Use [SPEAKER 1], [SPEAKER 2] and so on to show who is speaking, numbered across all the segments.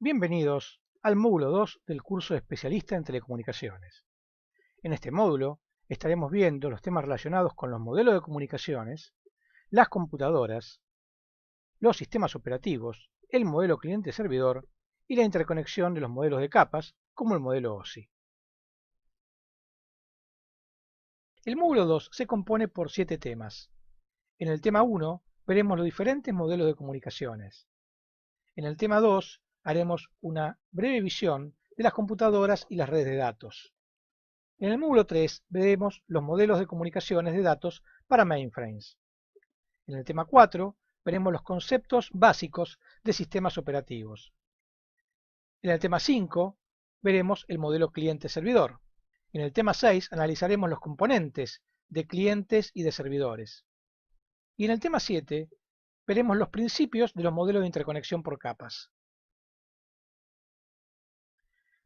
[SPEAKER 1] Bienvenidos al módulo 2 del curso de especialista en telecomunicaciones. En este módulo estaremos viendo los temas relacionados con los modelos de comunicaciones, las computadoras, los sistemas operativos, el modelo cliente-servidor y la interconexión de los modelos de capas como el modelo OSI. El módulo 2 se compone por 7 temas. En el tema 1 veremos los diferentes modelos de comunicaciones. En el tema 2 haremos una breve visión de las computadoras y las redes de datos. En el módulo 3 veremos los modelos de comunicaciones de datos para mainframes. En el tema 4 veremos los conceptos básicos de sistemas operativos. En el tema 5 veremos el modelo cliente-servidor. En el tema 6 analizaremos los componentes de clientes y de servidores. Y en el tema 7 veremos los principios de los modelos de interconexión por capas.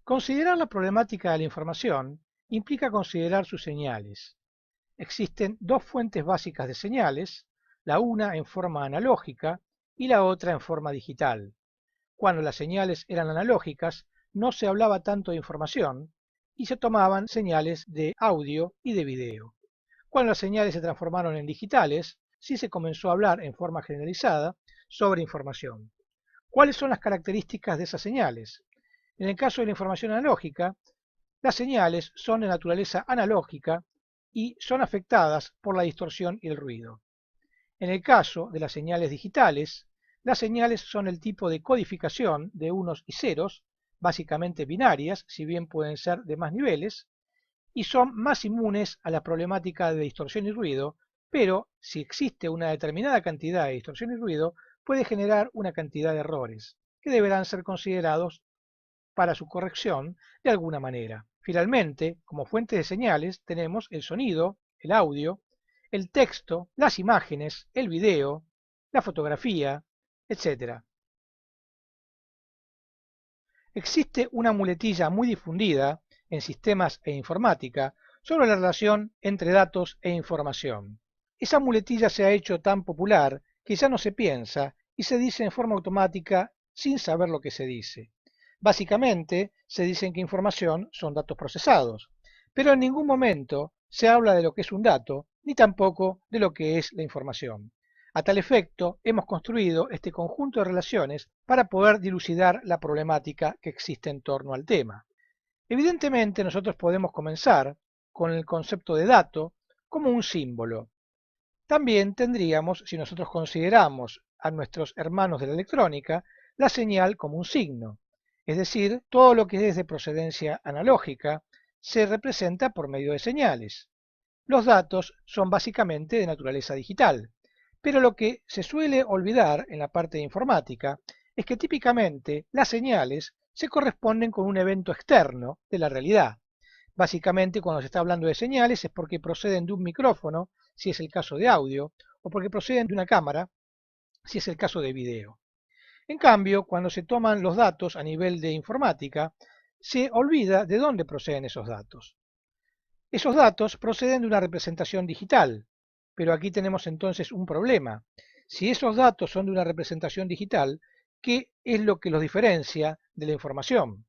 [SPEAKER 1] Considerar la problemática de la información implica considerar sus señales. Existen dos fuentes básicas de señales, la una en forma analógica y la otra en forma digital. Cuando las señales eran analógicas, no se hablaba tanto de información y se tomaban señales de audio y de video. Cuando las señales se transformaron en digitales, sí se comenzó a hablar en forma generalizada sobre información. ¿Cuáles son las características de esas señales? En el caso de la información analógica, las señales son de naturaleza analógica y son afectadas por la distorsión y el ruido. En el caso de las señales digitales, las señales son el tipo de codificación de unos y ceros, básicamente binarias, si bien pueden ser de más niveles, y son más inmunes a la problemática de distorsión y ruido, pero si existe una determinada cantidad de distorsión y ruido, puede generar una cantidad de errores, que deberán ser considerados para su corrección de alguna manera. Finalmente, como fuentes de señales tenemos el sonido, el audio, el texto, las imágenes, el video, la fotografía, etc. Existe una muletilla muy difundida en sistemas e informática sobre la relación entre datos e información. Esa muletilla se ha hecho tan popular que ya no se piensa y se dice en forma automática sin saber lo que se dice. Básicamente, se dicen que información son datos procesados, pero en ningún momento se habla de lo que es un dato, ni tampoco de lo que es la información. A tal efecto, hemos construido este conjunto de relaciones para poder dilucidar la problemática que existe en torno al tema. Evidentemente, nosotros podemos comenzar con el concepto de dato como un símbolo. También tendríamos, si nosotros consideramos a nuestros hermanos de la electrónica, la señal como un signo. Es decir, todo lo que es de procedencia analógica se representa por medio de señales. Los datos son básicamente de naturaleza digital, pero lo que se suele olvidar en la parte de informática es que típicamente las señales se corresponden con un evento externo de la realidad. Básicamente, cuando se está hablando de señales es porque proceden de un micrófono, si es el caso de audio, o porque proceden de una cámara, si es el caso de video. En cambio, cuando se toman los datos a nivel de informática, se olvida de dónde proceden esos datos. Esos datos proceden de una representación digital, pero aquí tenemos entonces un problema. Si esos datos son de una representación digital, ¿qué es lo que los diferencia de la información?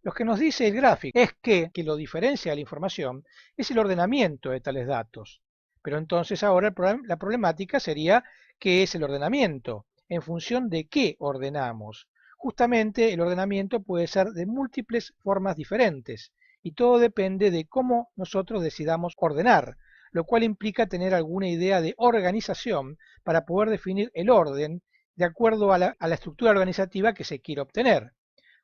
[SPEAKER 1] Lo que nos dice el gráfico es que lo diferencia de la información es el ordenamiento de tales datos. Pero entonces ahora la problemática sería ¿qué es el ordenamiento? ¿En función de qué ordenamos? Justamente el ordenamiento puede ser de múltiples formas diferentes y todo depende de cómo nosotros decidamos ordenar, lo cual implica tener alguna idea de organización para poder definir el orden de acuerdo a la estructura organizativa que se quiere obtener.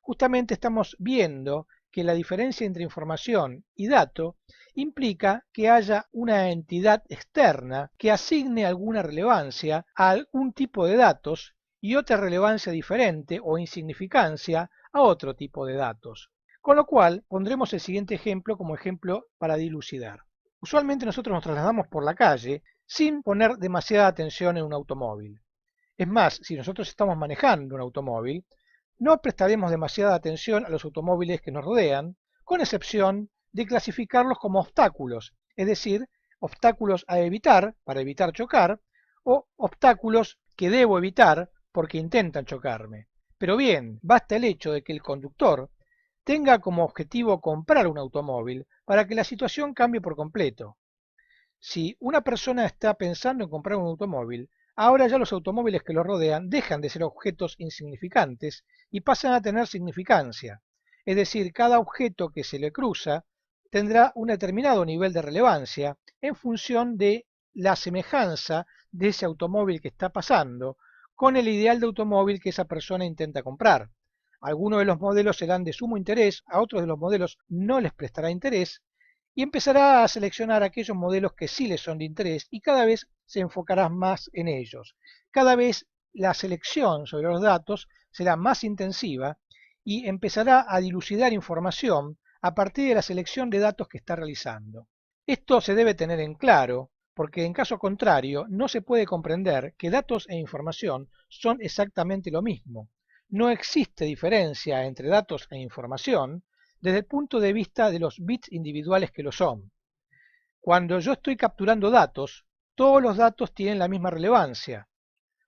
[SPEAKER 1] Justamente estamos viendo que la diferencia entre información y dato implica que haya una entidad externa que asigne alguna relevancia a algún tipo de datos y otra relevancia diferente o insignificancia a otro tipo de datos. Con lo cual, pondremos el siguiente ejemplo como ejemplo para dilucidar. Usualmente nosotros nos trasladamos por la calle sin poner demasiada atención en un automóvil. Es más, si nosotros estamos manejando un automóvil, no prestaremos demasiada atención a los automóviles que nos rodean, con excepción de clasificarlos como obstáculos, es decir, obstáculos a evitar para evitar chocar o obstáculos que debo evitar porque intentan chocarme. Pero bien, basta el hecho de que el conductor tenga como objetivo comprar un automóvil para que la situación cambie por completo. Si una persona está pensando en comprar un automóvil, ahora ya los automóviles que lo rodean dejan de ser objetos insignificantes y pasan a tener significancia. Es decir, cada objeto que se le cruza tendrá un determinado nivel de relevancia en función de la semejanza de ese automóvil que está pasando con el ideal de automóvil que esa persona intenta comprar. Algunos de los modelos serán de sumo interés, a otros de los modelos no les prestará interés y empezará a seleccionar aquellos modelos que sí les son de interés y cada vez se enfocará más en ellos. Cada vez la selección sobre los datos será más intensiva y empezará a dilucidar información a partir de la selección de datos que está realizando. Esto se debe tener en claro porque en caso contrario no se puede comprender que datos e información son exactamente lo mismo. No existe diferencia entre datos e información desde el punto de vista de los bits individuales que lo son. Cuando yo estoy capturando datos, todos los datos tienen la misma relevancia.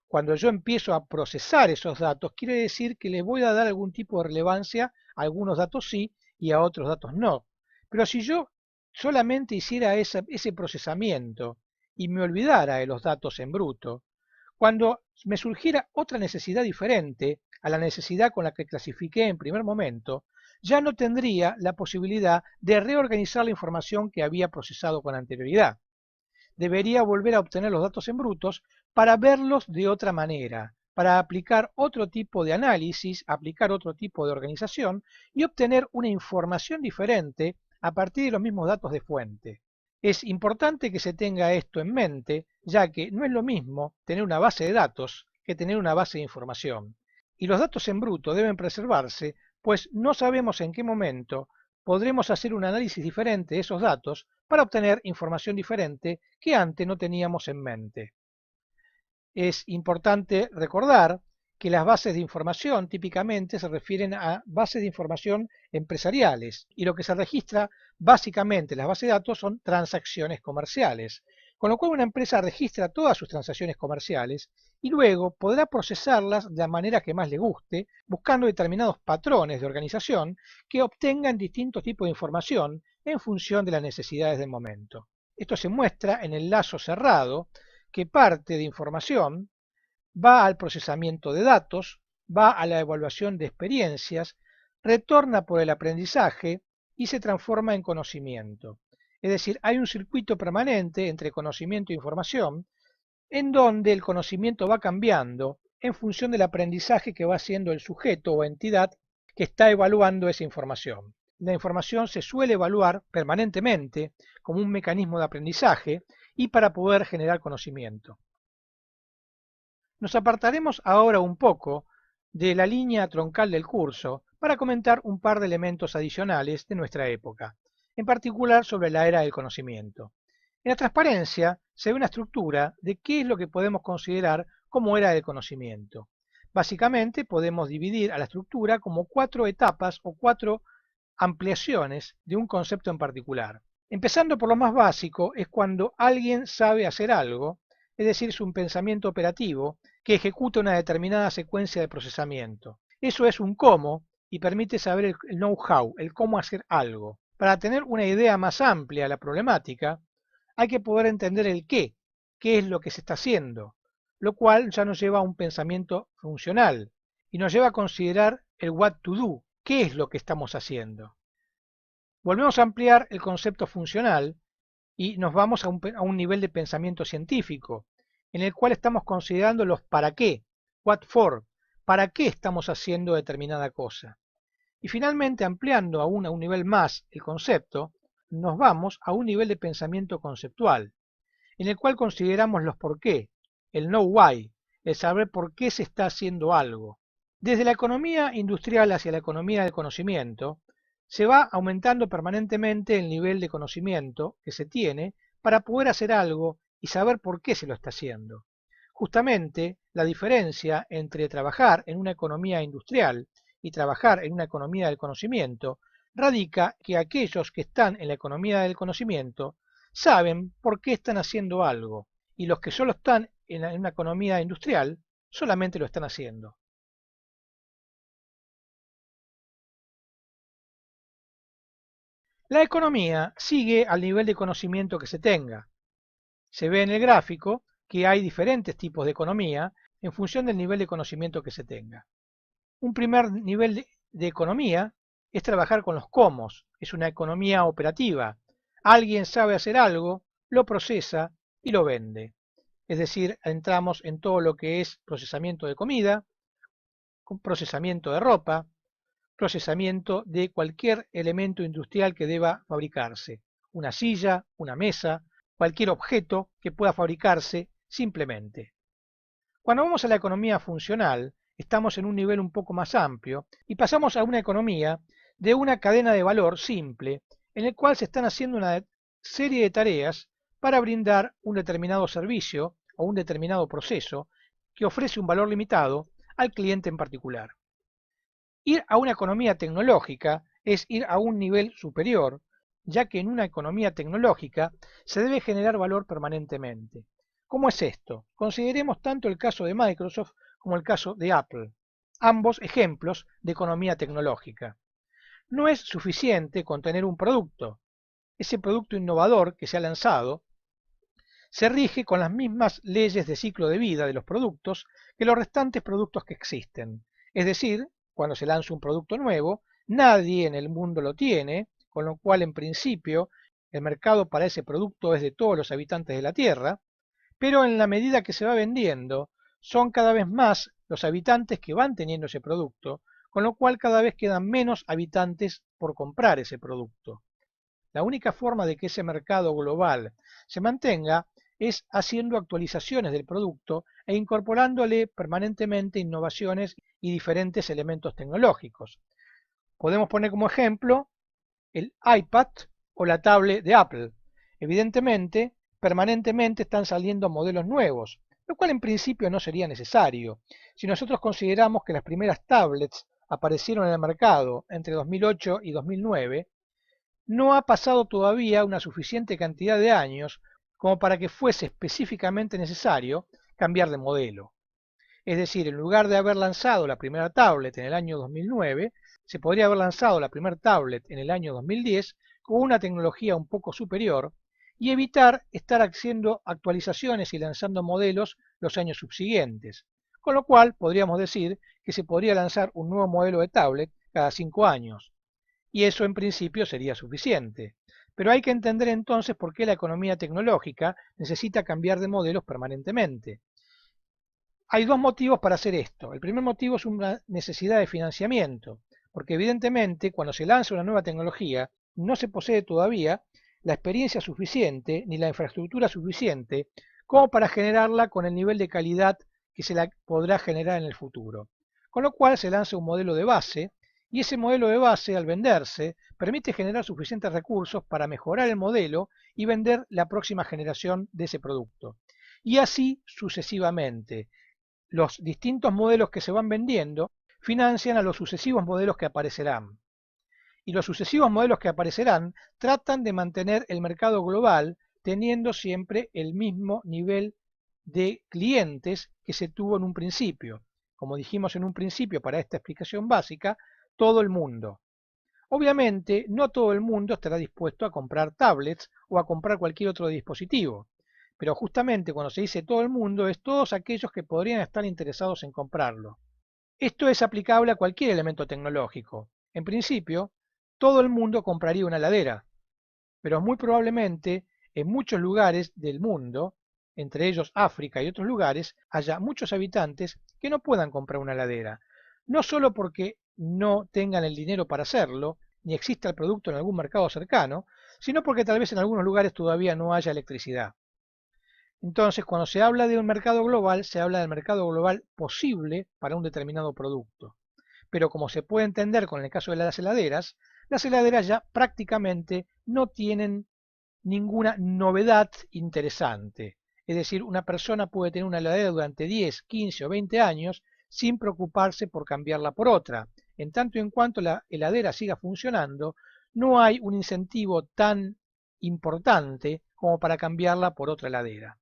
[SPEAKER 1] Cuando yo empiezo a procesar esos datos, quiere decir que les voy a dar algún tipo de relevancia, a algunos datos sí y a otros datos no. Pero si yo solamente hiciera ese procesamiento y me olvidara de los datos en bruto, cuando me surgiera otra necesidad diferente a la necesidad con la que clasifiqué en primer momento, ya no tendría la posibilidad de reorganizar la información que había procesado con anterioridad. Debería volver a obtener los datos en brutos para verlos de otra manera, para aplicar otro tipo de análisis, aplicar otro tipo de organización y obtener una información diferente a partir de los mismos datos de fuente. Es importante que se tenga esto en mente, ya que no es lo mismo tener una base de datos que tener una base de información. Y los datos en bruto deben preservarse, pues no sabemos en qué momento podremos hacer un análisis diferente de esos datos para obtener información diferente que antes no teníamos en mente. Es importante recordar que las bases de información típicamente se refieren a bases de información empresariales y lo que se registra básicamente en las bases de datos son transacciones comerciales, con lo cual una empresa registra todas sus transacciones comerciales y luego podrá procesarlas de la manera que más le guste, buscando determinados patrones de organización que obtengan distintos tipos de información en función de las necesidades del momento. Esto se muestra en el lazo cerrado, que parte de información va al procesamiento de datos, va a la evaluación de experiencias, retorna por el aprendizaje y se transforma en conocimiento. Es decir, hay un circuito permanente entre conocimiento e información en donde el conocimiento va cambiando en función del aprendizaje que va haciendo el sujeto o entidad que está evaluando esa información. La información se suele evaluar permanentemente como un mecanismo de aprendizaje y para poder generar conocimiento. Nos apartaremos ahora un poco de la línea troncal del curso para comentar un par de elementos adicionales de nuestra época, en particular sobre la era del conocimiento. En la transparencia se ve una estructura de qué es lo que podemos considerar como era del conocimiento. Básicamente podemos dividir a la estructura como 4 etapas o 4 ampliaciones de un concepto en particular. Empezando por lo más básico es cuando alguien sabe hacer algo, es decir, es un pensamiento operativo que ejecuta una determinada secuencia de procesamiento. Eso es un cómo y permite saber el know-how, el cómo hacer algo. Para tener una idea más amplia de la problemática, hay que poder entender el qué es lo que se está haciendo, lo cual ya nos lleva a un pensamiento funcional y nos lleva a considerar el what to do, qué es lo que estamos haciendo. Volvemos a ampliar el concepto funcional y nos vamos a un nivel de pensamiento científico, en el cual estamos considerando los para qué, what for, para qué estamos haciendo determinada cosa. Y finalmente, ampliando aún a un nivel más el concepto, nos vamos a un nivel de pensamiento conceptual, en el cual consideramos los por qué, el know why, el saber por qué se está haciendo algo. Desde la economía industrial hacia la economía del conocimiento, se va aumentando permanentemente el nivel de conocimiento que se tiene para poder hacer algo y saber por qué se lo está haciendo. Justamente la diferencia entre trabajar en una economía industrial y trabajar en una economía del conocimiento radica que aquellos que están en la economía del conocimiento saben por qué están haciendo algo y los que solo están en una economía industrial solamente lo están haciendo. La economía sigue al nivel de conocimiento que se tenga. Se ve en el gráfico que hay diferentes tipos de economía en función del nivel de conocimiento que se tenga. Un primer nivel de economía es trabajar con los cómo, es una economía operativa. Alguien sabe hacer algo, lo procesa y lo vende. Es decir, entramos en todo lo que es procesamiento de comida, procesamiento de ropa, procesamiento de cualquier elemento industrial que deba fabricarse. Una silla, una mesa, cualquier objeto que pueda fabricarse simplemente. Cuando vamos a la economía funcional, estamos en un nivel un poco más amplio y pasamos a una economía de una cadena de valor simple en el cual se están haciendo una serie de tareas para brindar un determinado servicio o un determinado proceso que ofrece un valor limitado al cliente en particular. Ir a una economía tecnológica es ir a un nivel superior, ya que en una economía tecnológica se debe generar valor permanentemente. ¿Cómo es esto? Consideremos tanto el caso de Microsoft como el caso de Apple, ambos ejemplos de economía tecnológica. No es suficiente con tener un producto. Ese producto innovador que se ha lanzado se rige con las mismas leyes de ciclo de vida de los productos que los restantes productos que existen. Es decir, cuando se lanza un producto nuevo, nadie en el mundo lo tiene, con lo cual en principio el mercado para ese producto es de todos los habitantes de la Tierra, pero en la medida que se va vendiendo, son cada vez más los habitantes que van teniendo ese producto, con lo cual cada vez quedan menos habitantes por comprar ese producto. La única forma de que ese mercado global se mantenga es haciendo actualizaciones del producto e incorporándole permanentemente innovaciones y diferentes elementos tecnológicos. Podemos poner como ejemplo el iPad o la tablet de Apple. Evidentemente, permanentemente están saliendo modelos nuevos, lo cual en principio no sería necesario. Si nosotros consideramos que las primeras tablets aparecieron en el mercado entre 2008 y 2009, no ha pasado todavía una suficiente cantidad de años como para que fuese específicamente necesario cambiar de modelo. Es decir, en lugar de haber lanzado la primera tablet en el año 2009, se podría haber lanzado la primera tablet en el año 2010 con una tecnología un poco superior y evitar estar haciendo actualizaciones y lanzando modelos los años subsiguientes. Con lo cual, podríamos decir que se podría lanzar un nuevo modelo de tablet cada 5 años. Y eso en principio sería suficiente. Pero hay que entender entonces por qué la economía tecnológica necesita cambiar de modelos permanentemente. Hay dos motivos para hacer esto. El primer motivo es una necesidad de financiamiento, porque evidentemente cuando se lanza una nueva tecnología no se posee todavía la experiencia suficiente ni la infraestructura suficiente como para generarla con el nivel de calidad que se la podrá generar en el futuro. Con lo cual se lanza un modelo de base y ese modelo de base al venderse permite generar suficientes recursos para mejorar el modelo y vender la próxima generación de ese producto. Y así sucesivamente. Los distintos modelos que se van vendiendo financian a los sucesivos modelos que aparecerán. Y los sucesivos modelos que aparecerán tratan de mantener el mercado global teniendo siempre el mismo nivel de clientes que se tuvo en un principio. Como dijimos en un principio para esta explicación básica, todo el mundo. Obviamente, no todo el mundo estará dispuesto a comprar tablets o a comprar cualquier otro dispositivo. Pero justamente cuando se dice todo el mundo es todos aquellos que podrían estar interesados en comprarlo. Esto es aplicable a cualquier elemento tecnológico. En principio, todo el mundo compraría una heladera, pero muy probablemente en muchos lugares del mundo, entre ellos África y otros lugares, haya muchos habitantes que no puedan comprar una heladera. No solo porque no tengan el dinero para hacerlo, ni exista el producto en algún mercado cercano, sino porque tal vez en algunos lugares todavía no haya electricidad. Entonces, cuando se habla de un mercado global, se habla del mercado global posible para un determinado producto. Pero como se puede entender con el caso de las heladeras ya prácticamente no tienen ninguna novedad interesante. Es decir, una persona puede tener una heladera durante 10, 15 o 20 años sin preocuparse por cambiarla por otra. En tanto y en cuanto la heladera siga funcionando, no hay un incentivo tan importante como para cambiarla por otra heladera.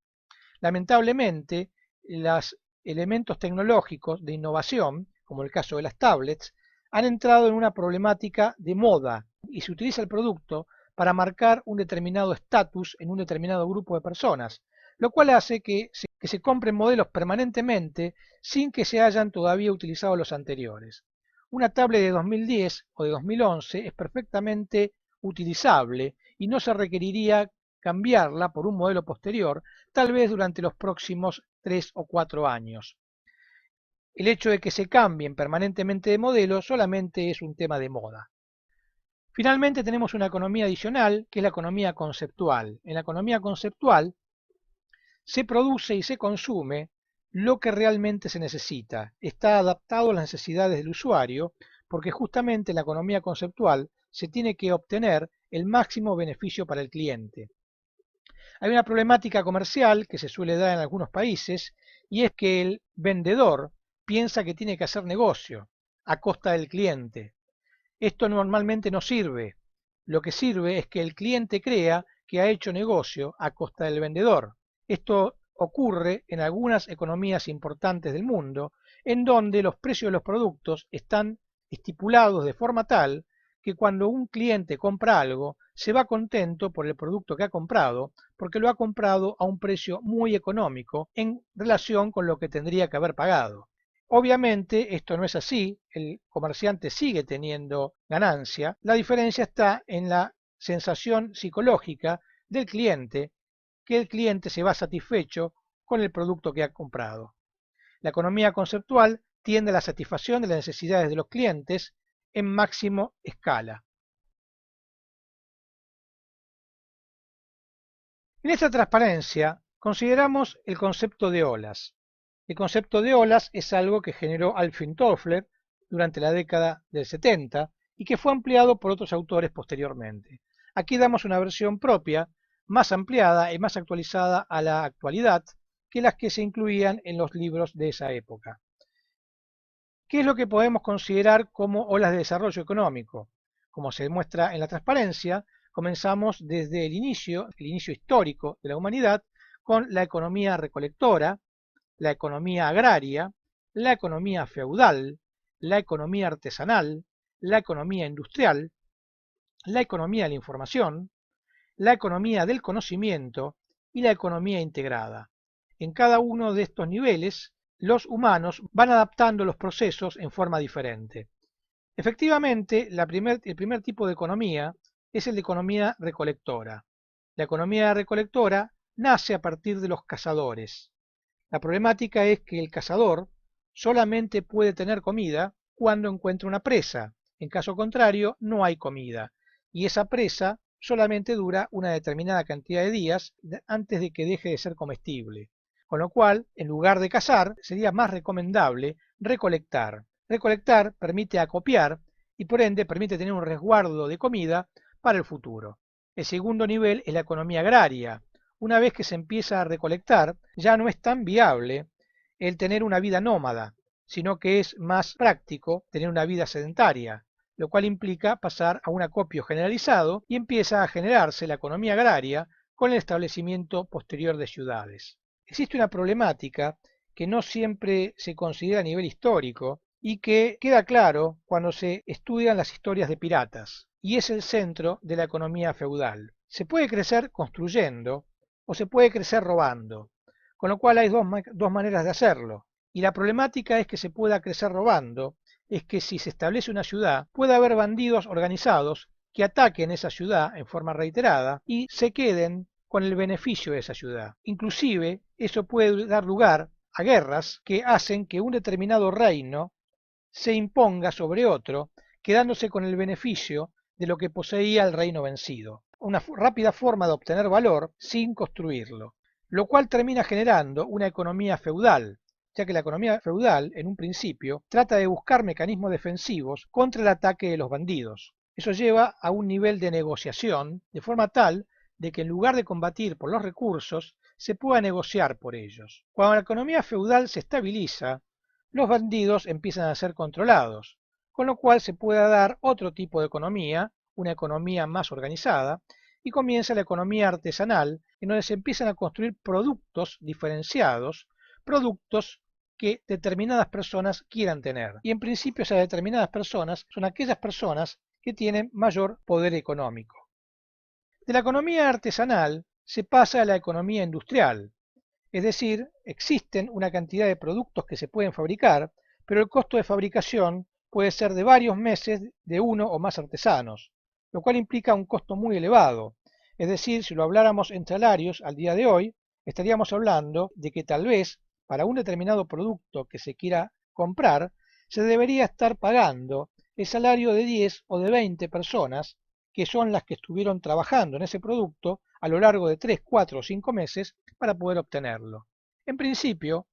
[SPEAKER 1] Lamentablemente, los elementos tecnológicos de innovación, como el caso de las tablets, han entrado en una problemática de moda y se utiliza el producto para marcar un determinado estatus en un determinado grupo de personas, lo cual hace que se compren modelos permanentemente sin que se hayan todavía utilizado los anteriores. Una tablet de 2010 o de 2011 es perfectamente utilizable y no se requeriría cambiarla por un modelo posterior, tal vez durante los próximos 3 o 4 años. El hecho de que se cambien permanentemente de modelo solamente es un tema de moda. Finalmente tenemos una economía adicional, que es la economía conceptual. En la economía conceptual se produce y se consume lo que realmente se necesita. Está adaptado a las necesidades del usuario, porque justamente en la economía conceptual se tiene que obtener el máximo beneficio para el cliente. Hay una problemática comercial que se suele dar en algunos países, y es que el vendedor piensa que tiene que hacer negocio a costa del cliente. Esto normalmente no sirve. Lo que sirve es que el cliente crea que ha hecho negocio a costa del vendedor. Esto ocurre en algunas economías importantes del mundo, en donde los precios de los productos están estipulados de forma tal que cuando un cliente compra algo, se va contento por el producto que ha comprado, porque lo ha comprado a un precio muy económico en relación con lo que tendría que haber pagado. Obviamente esto no es así, el comerciante sigue teniendo ganancia, la diferencia está en la sensación psicológica del cliente, que el cliente se va satisfecho con el producto que ha comprado. La economía conceptual tiende a la satisfacción de las necesidades de los clientes en máximo escala. En esta transparencia consideramos el concepto de olas. El concepto de olas es algo que generó Alvin Toffler durante la década del 70 y que fue ampliado por otros autores posteriormente. Aquí damos una versión propia, más ampliada y más actualizada a la actualidad que las que se incluían en los libros de esa época. ¿Qué es lo que podemos considerar como olas de desarrollo económico? Como se demuestra en la transparencia, comenzamos desde el inicio histórico de la humanidad, con la economía recolectora, la economía agraria, la economía feudal, la economía artesanal, la economía industrial, la economía de la información, la economía del conocimiento y la economía integrada. En cada uno de estos niveles, los humanos van adaptando los procesos en forma diferente. Efectivamente, el primer tipo de economía es el de economía recolectora. La economía recolectora nace a partir de los cazadores. La problemática es que el cazador solamente puede tener comida cuando encuentra una presa. En caso contrario, no hay comida. Y esa presa solamente dura una determinada cantidad de días antes de que deje de ser comestible. Con lo cual, en lugar de cazar, sería más recomendable recolectar. Recolectar permite acopiar y por ende permite tener un resguardo de comida para el futuro. El segundo nivel es la economía agraria. Una vez que se empieza a recolectar, ya no es tan viable el tener una vida nómada, sino que es más práctico tener una vida sedentaria, lo cual implica pasar a un acopio generalizado y empieza a generarse la economía agraria con el establecimiento posterior de ciudades. Existe una problemática que no siempre se considera a nivel histórico y que queda claro cuando se estudian las historias de piratas, y es el centro de la economía feudal. Se puede crecer construyendo o se puede crecer robando, con lo cual hay dos maneras de hacerlo. Y la problemática es que se pueda crecer robando, es que si se establece una ciudad, puede haber bandidos organizados que ataquen esa ciudad en forma reiterada y se queden con el beneficio de esa ciudad. Inclusive, eso puede dar lugar a guerras que hacen que un determinado reino se imponga sobre otro, quedándose con el beneficio de lo que poseía el reino vencido. Una rápida forma de obtener valor sin construirlo, lo cual termina generando una economía feudal, ya que la economía feudal, en un principio, trata de buscar mecanismos defensivos contra el ataque de los bandidos. Eso lleva a un nivel de negociación, de forma tal de que en lugar de combatir por los recursos, se pueda negociar por ellos. Cuando la economía feudal se estabiliza, los bandidos empiezan a ser controlados, con lo cual se puede dar otro tipo de economía, una economía más organizada, y comienza la economía artesanal, en donde se empiezan a construir productos diferenciados, productos que determinadas personas quieran tener. Y en principio esas determinadas personas son aquellas personas que tienen mayor poder económico. De la economía artesanal se pasa a la economía industrial, es decir, existen una cantidad de productos que se pueden fabricar, pero el costo de fabricación puede ser de varios meses de uno o más artesanos, lo cual implica un costo muy elevado. Es decir, si lo habláramos en salarios al día de hoy, estaríamos hablando de que tal vez para un determinado producto que se quiera comprar, se debería estar pagando el salario de 10 o de 20 personas que son las que estuvieron trabajando en ese producto a lo largo de 3, 4 o 5 meses para poder obtenerlo. En principio,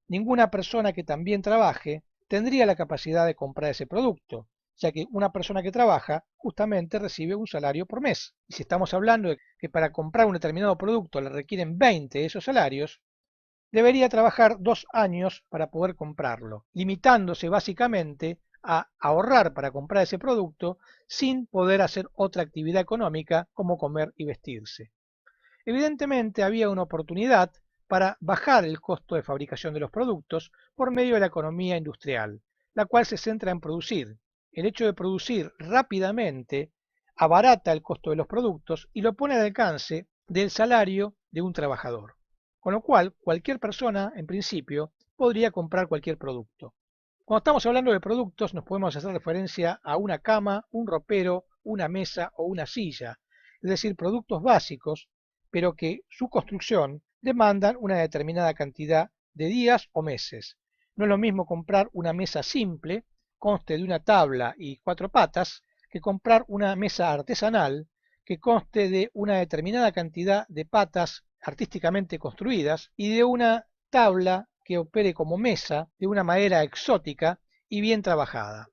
[SPEAKER 1] ninguna persona que también trabaje tendría la capacidad de comprar ese producto, ya que una persona que trabaja justamente recibe un salario por mes. Y si estamos hablando de que para comprar un determinado producto le requieren 20 de esos salarios, debería trabajar 2 años para poder comprarlo, limitándose básicamente a ahorrar para comprar ese producto sin poder hacer otra actividad económica como comer y vestirse. Evidentemente había una oportunidad para bajar el costo de fabricación de los productos por medio de la economía industrial, la cual se centra en producir. El hecho de producir rápidamente abarata el costo de los productos y lo pone al alcance del salario de un trabajador. Con lo cual, cualquier persona, en principio, podría comprar cualquier producto. Cuando estamos hablando de productos, nos podemos hacer referencia a una cama, un ropero, una mesa o una silla, es decir, productos básicos, pero que su construcción demandan una determinada cantidad de días o meses. No es lo mismo comprar una mesa simple, conste de una tabla y 4 patas, que comprar una mesa artesanal que conste de una determinada cantidad de patas artísticamente construidas y de una tabla que opere como mesa de una madera exótica y bien trabajada.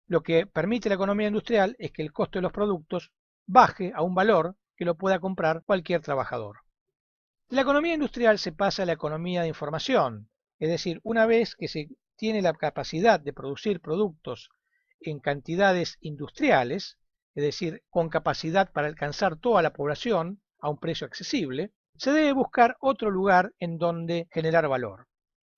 [SPEAKER 1] Lo que permite la economía industrial es que el costo de los productos baje a un valor que lo pueda comprar cualquier trabajador. De la economía industrial se pasa a la economía de información, es decir, una vez que se tiene la capacidad de producir productos en cantidades industriales, es decir, con capacidad para alcanzar toda la población a un precio accesible, se debe buscar otro lugar en donde generar valor.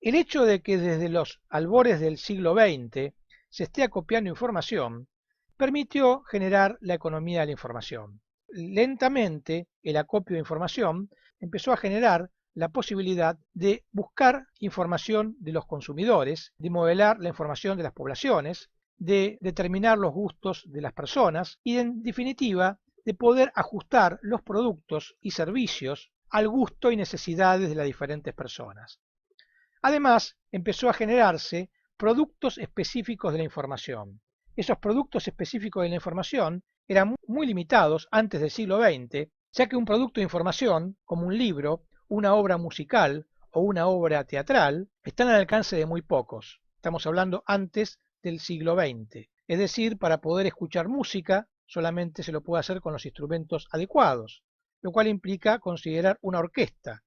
[SPEAKER 1] El hecho de que desde los albores del siglo XX se esté acopiando información permitió generar la economía de la información. Lentamente, el acopio de información empezó a generar la posibilidad de buscar información de los consumidores, de modelar la información de las poblaciones, de determinar los gustos de las personas y, en definitiva, de poder ajustar los productos y servicios al gusto y necesidades de las diferentes personas. Además, empezó a generarse productos específicos de la información. Esos productos específicos de la información eran muy limitados antes del siglo XX, ya que un producto de información, como un libro, una obra musical o una obra teatral, están al alcance de muy pocos. Estamos hablando antes del siglo XX. Es decir, para poder escuchar música solamente se lo puede hacer con los instrumentos adecuados, lo cual implica considerar una orquesta.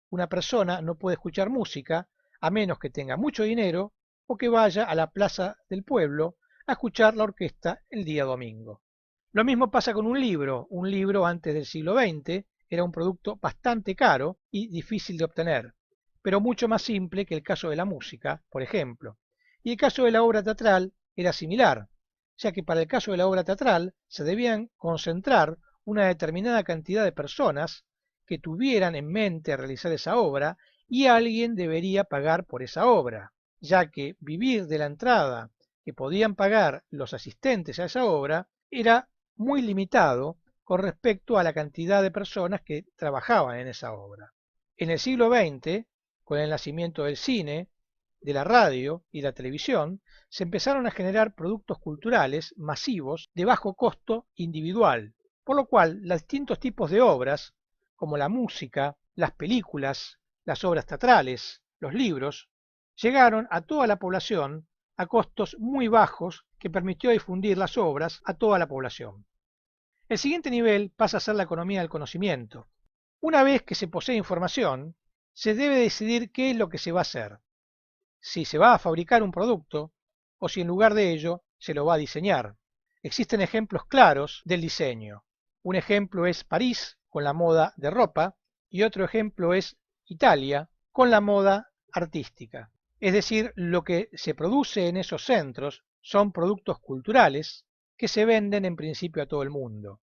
[SPEAKER 1] Una persona no puede escuchar música a menos que tenga mucho dinero o que vaya a la plaza del pueblo a escuchar la orquesta el día domingo. Lo mismo pasa con un libro. Un libro antes del siglo XX era un producto bastante caro y difícil de obtener, pero mucho más simple que el caso de la música, por ejemplo. Y el caso de la obra teatral era similar, ya que para el caso de la obra teatral se debían concentrar una determinada cantidad de personas que tuvieran en mente realizar esa obra y alguien debería pagar por esa obra, ya que vivir de la entrada que podían pagar los asistentes a esa obra era muy limitado con respecto a la cantidad de personas que trabajaban en esa obra. En el siglo XX, con el nacimiento del cine, de la radio y la televisión, se empezaron a generar productos culturales masivos de bajo costo individual, por lo cual los distintos tipos de obras, como la música, las películas, las obras teatrales, los libros, llegaron a toda la población a costos muy bajos que permitió difundir las obras a toda la población. El siguiente nivel pasa a ser la economía del conocimiento. Una vez que se posee información, se debe decidir qué es lo que se va a hacer, si se va a fabricar un producto o si en lugar de ello se lo va a diseñar. Existen ejemplos claros del diseño. Un ejemplo es París con la moda de ropa y otro ejemplo es Italia con la moda artística. Es decir, lo que se produce en esos centros son productos culturales que se venden en principio a todo el mundo.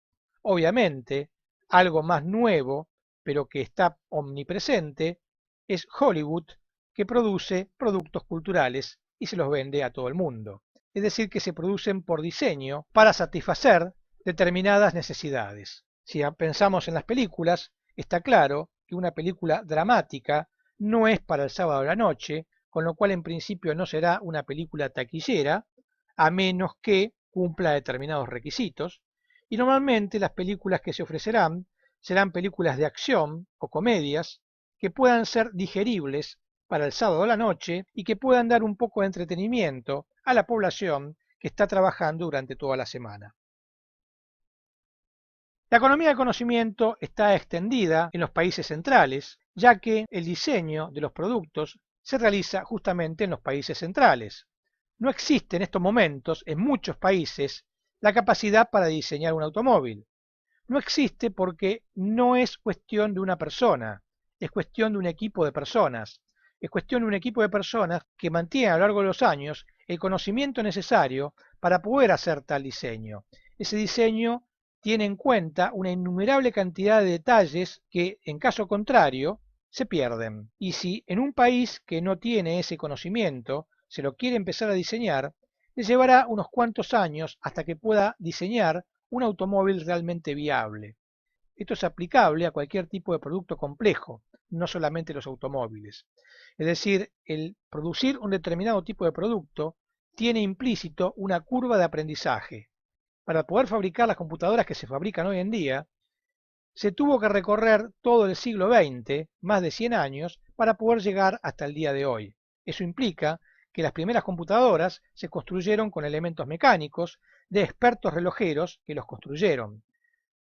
[SPEAKER 1] Obviamente, algo más nuevo, pero que está omnipresente, es Hollywood, que produce productos culturales y se los vende a todo el mundo. Es decir, que se producen por diseño para satisfacer determinadas necesidades. Si pensamos en las películas, está claro que una película dramática no es para el sábado a la noche, con lo cual en principio no será una película taquillera, a menos que cumpla determinados requisitos, y normalmente las películas que se ofrecerán serán películas de acción o comedias que puedan ser digeribles para el sábado a la noche y que puedan dar un poco de entretenimiento a la población que está trabajando durante toda la semana. La economía del conocimiento está extendida en los países centrales, ya que el diseño de los productos se realiza justamente en los países centrales. No existe en estos momentos en muchos países la capacidad para diseñar un automóvil. No existe porque no es cuestión de una persona, es cuestión de un equipo de personas. Es cuestión de un equipo de personas que mantiene a lo largo de los años el conocimiento necesario para poder hacer tal diseño. Ese diseño tiene en cuenta una innumerable cantidad de detalles que, en caso contrario, se pierden. Y si en un país que no tiene ese conocimiento se lo quiere empezar a diseñar, le llevará unos cuantos años hasta que pueda diseñar un automóvil realmente viable. Esto es aplicable a cualquier tipo de producto complejo, no solamente los automóviles. Es decir, el producir un determinado tipo de producto tiene implícito una curva de aprendizaje. Para poder fabricar las computadoras que se fabrican hoy en día, se tuvo que recorrer todo el siglo XX, más de 100 años, para poder llegar hasta el día de hoy. Eso implica que las primeras computadoras se construyeron con elementos mecánicos de expertos relojeros que los construyeron.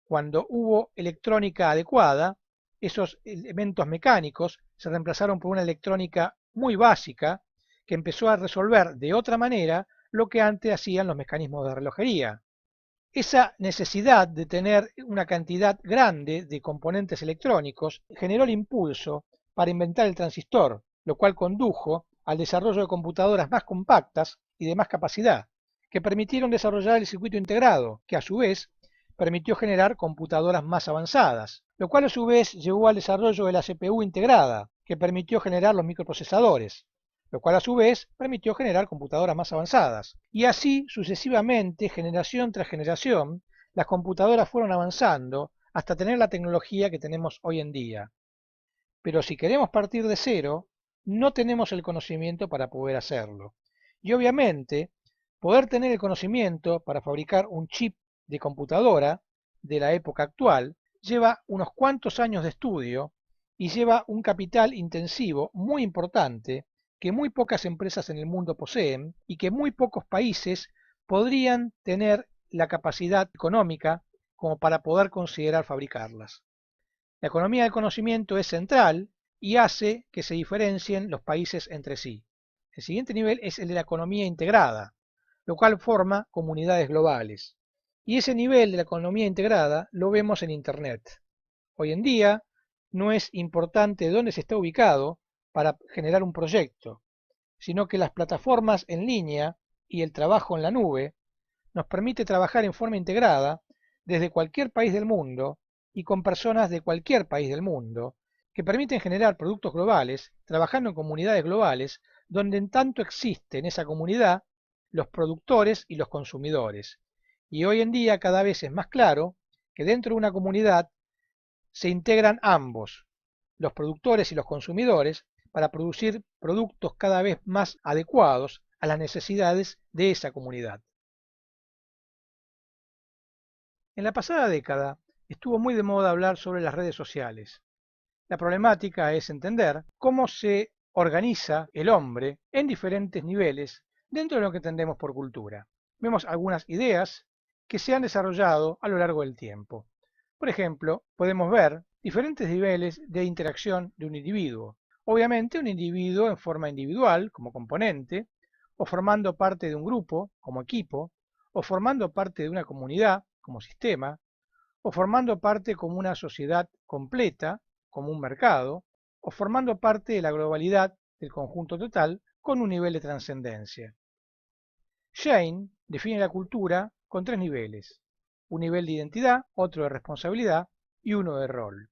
[SPEAKER 1] Cuando hubo electrónica adecuada, esos elementos mecánicos se reemplazaron por una electrónica muy básica que empezó a resolver de otra manera lo que antes hacían los mecanismos de relojería. Esa necesidad de tener una cantidad grande de componentes electrónicos generó el impulso para inventar el transistor, lo cual condujo al desarrollo de computadoras más compactas y de más capacidad, que permitieron desarrollar el circuito integrado, que a su vez permitió generar computadoras más avanzadas, lo cual a su vez llevó al desarrollo de la CPU integrada, que permitió generar los microprocesadores, lo cual a su vez permitió generar computadoras más avanzadas. Y así sucesivamente, generación tras generación, las computadoras fueron avanzando hasta tener la tecnología que tenemos hoy en día. Pero si queremos partir de cero, no tenemos el conocimiento para poder hacerlo. Y obviamente, poder tener el conocimiento para fabricar un chip de computadora de la época actual lleva unos cuantos años de estudio y lleva un capital intensivo muy importante que muy pocas empresas en el mundo poseen y que muy pocos países podrían tener la capacidad económica como para poder considerar fabricarlas. La economía del conocimiento es central y hace que se diferencien los países entre sí. El siguiente nivel es el de la economía integrada, lo cual forma comunidades globales. Y ese nivel de la economía integrada lo vemos en Internet. Hoy en día no es importante dónde se está ubicado para generar un proyecto, sino que las plataformas en línea y el trabajo en la nube nos permite trabajar en forma integrada desde cualquier país del mundo y con personas de cualquier país del mundo, que permiten generar productos globales, trabajando en comunidades globales, donde en tanto existe en esa comunidad los productores y los consumidores. Y hoy en día cada vez es más claro que dentro de una comunidad se integran ambos, los productores y los consumidores, para producir productos cada vez más adecuados a las necesidades de esa comunidad. En la pasada década estuvo muy de moda hablar sobre las redes sociales. La problemática es entender cómo se organiza el hombre en diferentes niveles dentro de lo que entendemos por cultura. Vemos algunas ideas que se han desarrollado a lo largo del tiempo. Por ejemplo, podemos ver diferentes niveles de interacción de un individuo. Obviamente un individuo en forma individual, como componente, o formando parte de un grupo, como equipo, o formando parte de una comunidad, como sistema, o formando parte como una sociedad completa, como un mercado, o formando parte de la globalidad del conjunto total con un nivel de trascendencia. Shane define la cultura con tres niveles: un nivel de identidad, otro de responsabilidad y uno de rol.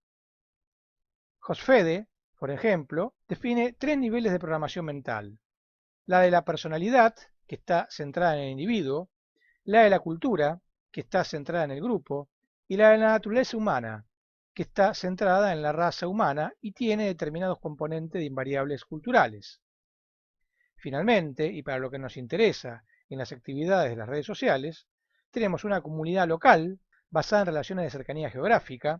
[SPEAKER 1] Hosfede, por ejemplo, define 3 niveles de programación mental: la de la personalidad, que está centrada en el individuo; la de la cultura, que está centrada en el grupo; y la de la naturaleza humana, que está centrada en la raza humana y tiene determinados componentes de invariables culturales. Finalmente, y para lo que nos interesa en las actividades de las redes sociales, tenemos una comunidad local basada en relaciones de cercanía geográfica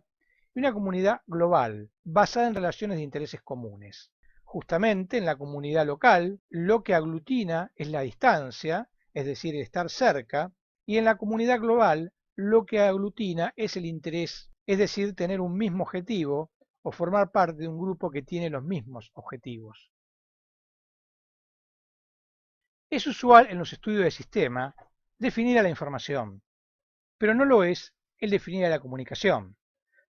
[SPEAKER 1] y una comunidad global basada en relaciones de intereses comunes. Justamente en la comunidad local lo que aglutina es la distancia, es decir, el estar cerca, y en la comunidad global lo que aglutina es el interés, es decir, tener un mismo objetivo o formar parte de un grupo que tiene los mismos objetivos. Es usual en los estudios de sistema definir a la información, pero no lo es el definir a la comunicación.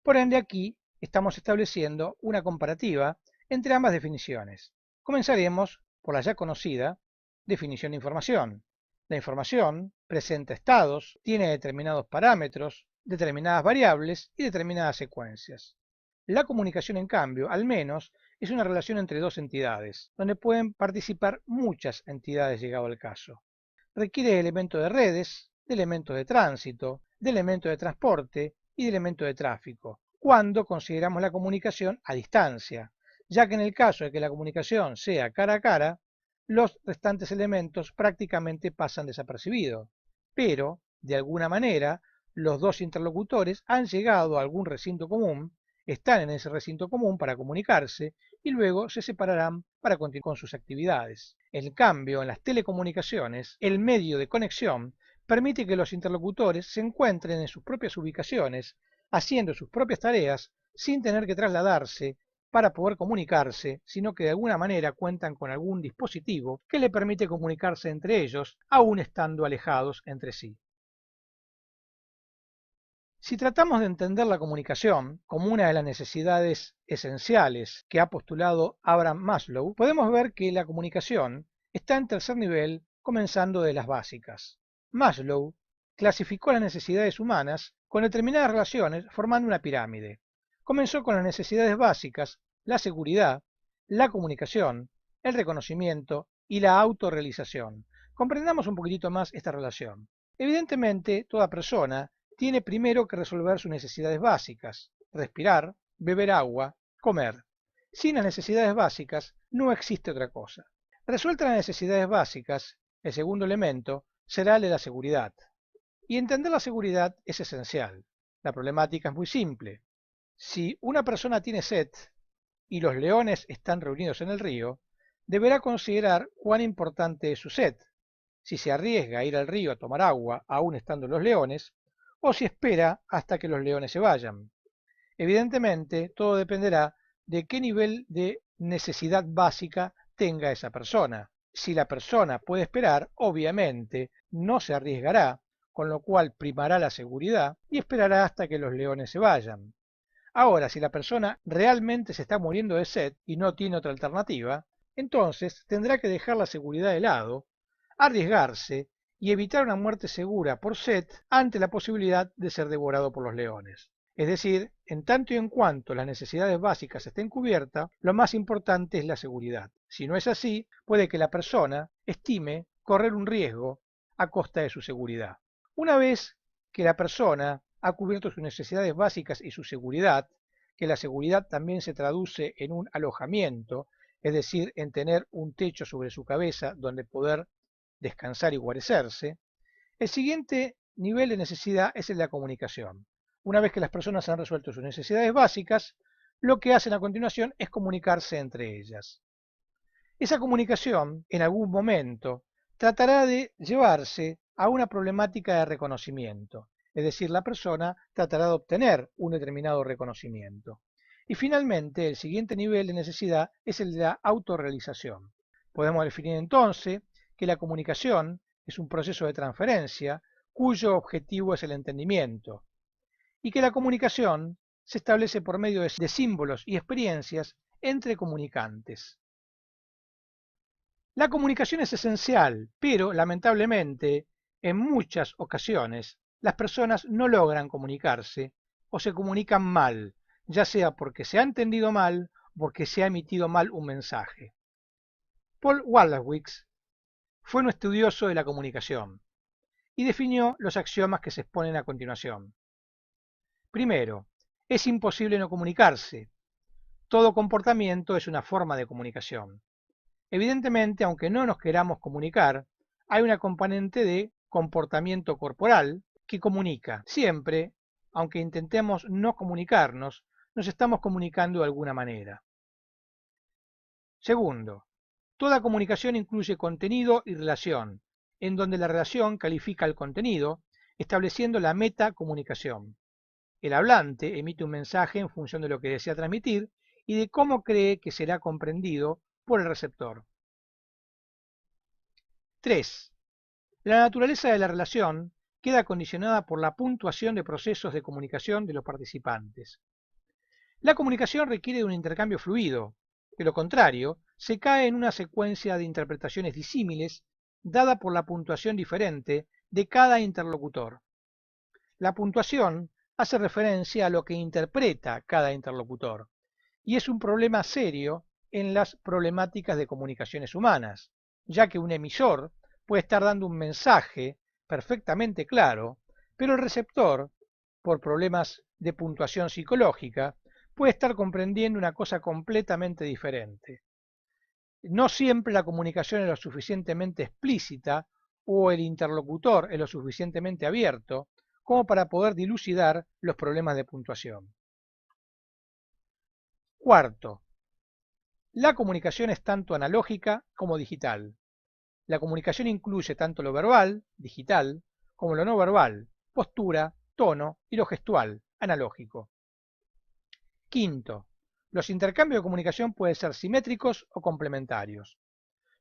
[SPEAKER 1] Por ende, aquí estamos estableciendo una comparativa entre ambas definiciones. Comenzaremos por la ya conocida definición de información. La información presenta estados, tiene determinados parámetros, determinadas variables y determinadas secuencias. La comunicación, en cambio, al menos, es una relación entre dos entidades, donde pueden participar muchas entidades llegado el caso. Requiere de elementos de redes, de elementos de tránsito, de elementos de transporte y de elementos de tráfico, cuando consideramos la comunicación a distancia, ya que en el caso de que la comunicación sea cara a cara, los restantes elementos prácticamente pasan desapercibidos, pero, de alguna manera, los dos interlocutores han llegado a algún recinto común, están en ese recinto común para comunicarse y luego se separarán para continuar con sus actividades. En cambio, en las telecomunicaciones, el medio de conexión permite que los interlocutores se encuentren en sus propias ubicaciones, haciendo sus propias tareas, sin tener que trasladarse para poder comunicarse, sino que de alguna manera cuentan con algún dispositivo que le permite comunicarse entre ellos, aun estando alejados entre sí. Si tratamos de entender la comunicación como una de las necesidades esenciales que ha postulado Abraham Maslow, podemos ver que la comunicación está en tercer nivel, comenzando de las básicas. Maslow clasificó las necesidades humanas con determinadas relaciones formando una pirámide. Comenzó con las necesidades básicas, la seguridad, la comunicación, el reconocimiento y la autorrealización. Comprendamos un poquitito más esta relación. Evidentemente, toda persona tiene primero que resolver sus necesidades básicas: respirar, beber agua, comer. Sin las necesidades básicas no existe otra cosa. Resueltas las necesidades básicas, el segundo elemento será el de la seguridad. Y entender la seguridad es esencial. La problemática es muy simple. Si una persona tiene sed y los leones están reunidos en el río, deberá considerar cuán importante es su sed, si se arriesga a ir al río a tomar agua aún estando los leones, o si espera hasta que los leones se vayan. Evidentemente, todo dependerá de qué nivel de necesidad básica tenga esa persona. Si la persona puede esperar, obviamente no se arriesgará, con lo cual primará la seguridad y esperará hasta que los leones se vayan. Ahora, si la persona realmente se está muriendo de sed y no tiene otra alternativa, entonces tendrá que dejar la seguridad de lado, arriesgarse y evitar una muerte segura por sed ante la posibilidad de ser devorado por los leones. Es decir, en tanto y en cuanto las necesidades básicas estén cubiertas, lo más importante es la seguridad. Si no es así, puede que la persona estime correr un riesgo a costa de su seguridad. Una vez que la persona ha cubierto sus necesidades básicas y su seguridad, que la seguridad también se traduce en un alojamiento, es decir, en tener un techo sobre su cabeza donde poder descansar y guarecerse, el siguiente nivel de necesidad es el de la comunicación. Una vez que las personas han resuelto sus necesidades básicas, lo que hacen a continuación es comunicarse entre ellas. Esa comunicación, en algún momento, tratará de llevarse a una problemática de reconocimiento, es decir, la persona tratará de obtener un determinado reconocimiento. Y finalmente, el siguiente nivel de necesidad es el de la autorrealización. Podemos definir entonces que la comunicación es un proceso de transferencia cuyo objetivo es el entendimiento, y que la comunicación se establece por medio de símbolos y experiencias entre comunicantes. La comunicación es esencial, pero lamentablemente, en muchas ocasiones, las personas no logran comunicarse o se comunican mal, ya sea porque se ha entendido mal o porque se ha emitido mal un mensaje. Paul Wallace fue un estudioso de la comunicación y definió los axiomas que se exponen a continuación. Primero, es imposible no comunicarse. Todo comportamiento es una forma de comunicación. Evidentemente, aunque no nos queramos comunicar, hay una componente de comportamiento corporal que comunica. Siempre, aunque intentemos no comunicarnos, nos estamos comunicando de alguna manera. Segundo, toda comunicación incluye contenido y relación, en donde la relación califica el contenido, estableciendo la metacomunicación. El hablante emite un mensaje en función de lo que desea transmitir y de cómo cree que será comprendido por el receptor. 3. La naturaleza de la relación queda condicionada por la puntuación de procesos de comunicación de los participantes. La comunicación requiere de un intercambio fluido, de lo contrario, se cae en una secuencia de interpretaciones disímiles dada por la puntuación diferente de cada interlocutor. La puntuación hace referencia a lo que interpreta cada interlocutor, y es un problema serio en las problemáticas de comunicaciones humanas, ya que un emisor puede estar dando un mensaje perfectamente claro, pero el receptor, por problemas de puntuación psicológica, puede estar comprendiendo una cosa completamente diferente. No siempre la comunicación es lo suficientemente explícita o el interlocutor es lo suficientemente abierto como para poder dilucidar los problemas de puntuación. Cuarto, la comunicación es tanto analógica como digital. La comunicación incluye tanto lo verbal, digital, como lo no verbal, postura, tono y lo gestual, analógico. Quinto, los intercambios de comunicación pueden ser simétricos o complementarios.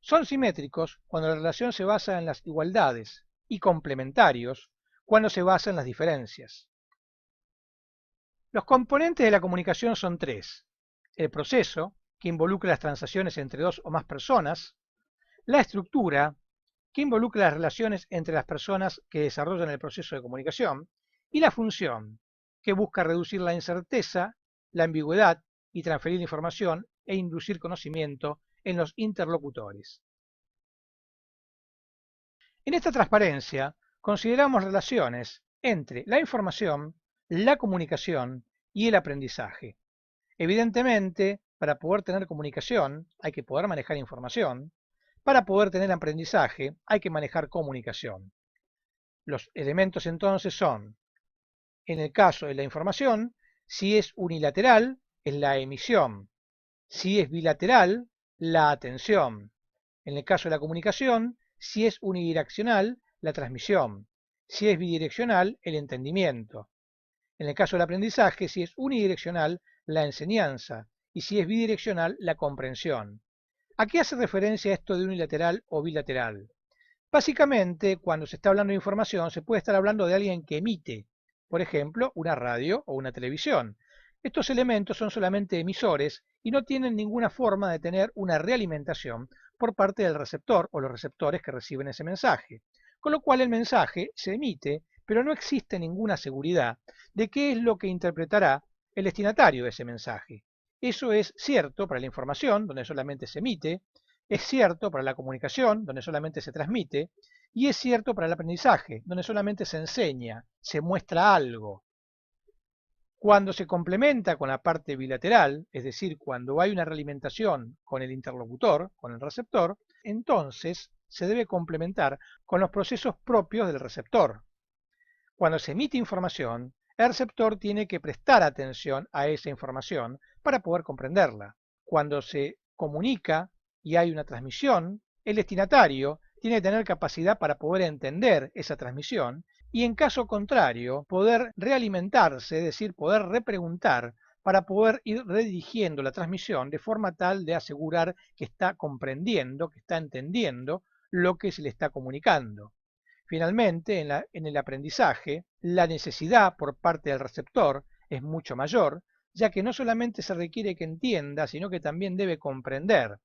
[SPEAKER 1] Son simétricos cuando la relación se basa en las igualdades y complementarios cuando se basa en las diferencias. Los componentes de la comunicación son tres: el proceso, que involucra las transacciones entre dos o más personas; la estructura, que involucra las relaciones entre las personas que desarrollan el proceso de comunicación; y la función, que busca reducir la incerteza, la ambigüedad y transferir información e inducir conocimiento en los interlocutores. En esta transparencia consideramos relaciones entre la información, la comunicación y el aprendizaje. Evidentemente, para poder tener comunicación hay que poder manejar información. Para poder tener aprendizaje hay que manejar comunicación. Los elementos entonces son, en el caso de la información, si es unilateral, es la emisión; si es bilateral, la atención; en el caso de la comunicación, si es unidireccional, la transmisión; si es bidireccional, el entendimiento; en el caso del aprendizaje, si es unidireccional, la enseñanza; y si es bidireccional, la comprensión. ¿A qué hace referencia esto de unilateral o bilateral? Básicamente, cuando se está hablando de información, se puede estar hablando de alguien que emite, por ejemplo, una radio o una televisión. Estos elementos son solamente emisores y no tienen ninguna forma de tener una realimentación por parte del receptor o los receptores que reciben ese mensaje. Con lo cual el mensaje se emite, pero no existe ninguna seguridad de qué es lo que interpretará el destinatario de ese mensaje. Eso es cierto para la información, donde solamente se emite; es cierto para la comunicación, donde solamente se transmite; y es cierto para el aprendizaje, donde solamente se enseña, se muestra algo. Cuando se complementa con la parte bilateral, es decir, cuando hay una realimentación con el interlocutor, con el receptor, entonces se debe complementar con los procesos propios del receptor. Cuando se emite información, el receptor tiene que prestar atención a esa información para poder comprenderla. Cuando se comunica y hay una transmisión, el destinatario tiene que tener capacidad para poder entender esa transmisión y, en caso contrario, poder realimentarse, es decir, poder repreguntar para poder ir redirigiendo la transmisión de forma tal de asegurar que está comprendiendo, que está entendiendo lo que se le está comunicando. Finalmente, en el aprendizaje, la necesidad por parte del receptor es mucho mayor, ya que no solamente se requiere que entienda, sino que también debe comprender.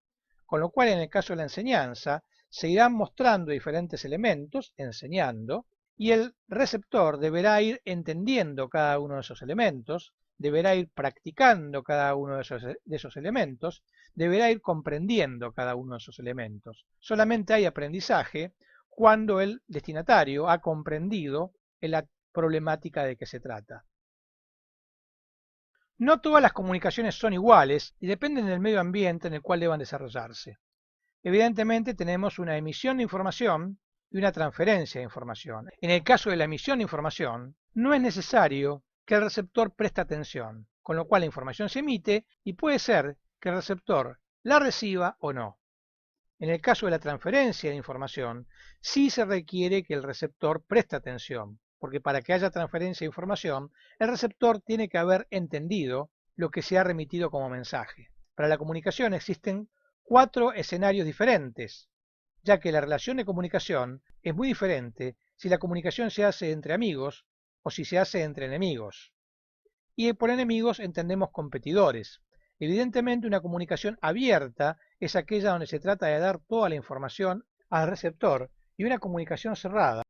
[SPEAKER 1] Con lo cual, en el caso de la enseñanza, se irán mostrando diferentes elementos, enseñando, y el receptor deberá ir entendiendo cada uno de esos elementos, deberá ir practicando cada uno de esos elementos, deberá ir comprendiendo cada uno de esos elementos. Solamente hay aprendizaje cuando el destinatario ha comprendido la problemática de que se trata. No todas las comunicaciones son iguales y dependen del medio ambiente en el cual deban desarrollarse. Evidentemente tenemos una emisión de información y una transferencia de información. En el caso de la emisión de información, no es necesario que el receptor preste atención, con lo cual la información se emite y puede ser que el receptor la reciba o no. En el caso de la transferencia de información, sí se requiere que el receptor preste atención, porque para que haya transferencia de información, el receptor tiene que haber entendido lo que se ha remitido como mensaje. Para la comunicación existen 4 escenarios diferentes, ya que la relación de comunicación es muy diferente si la comunicación se hace entre amigos o si se hace entre enemigos. Y por enemigos entendemos competidores. Evidentemente una comunicación abierta es aquella donde se trata de dar toda la información al receptor, y una comunicación cerrada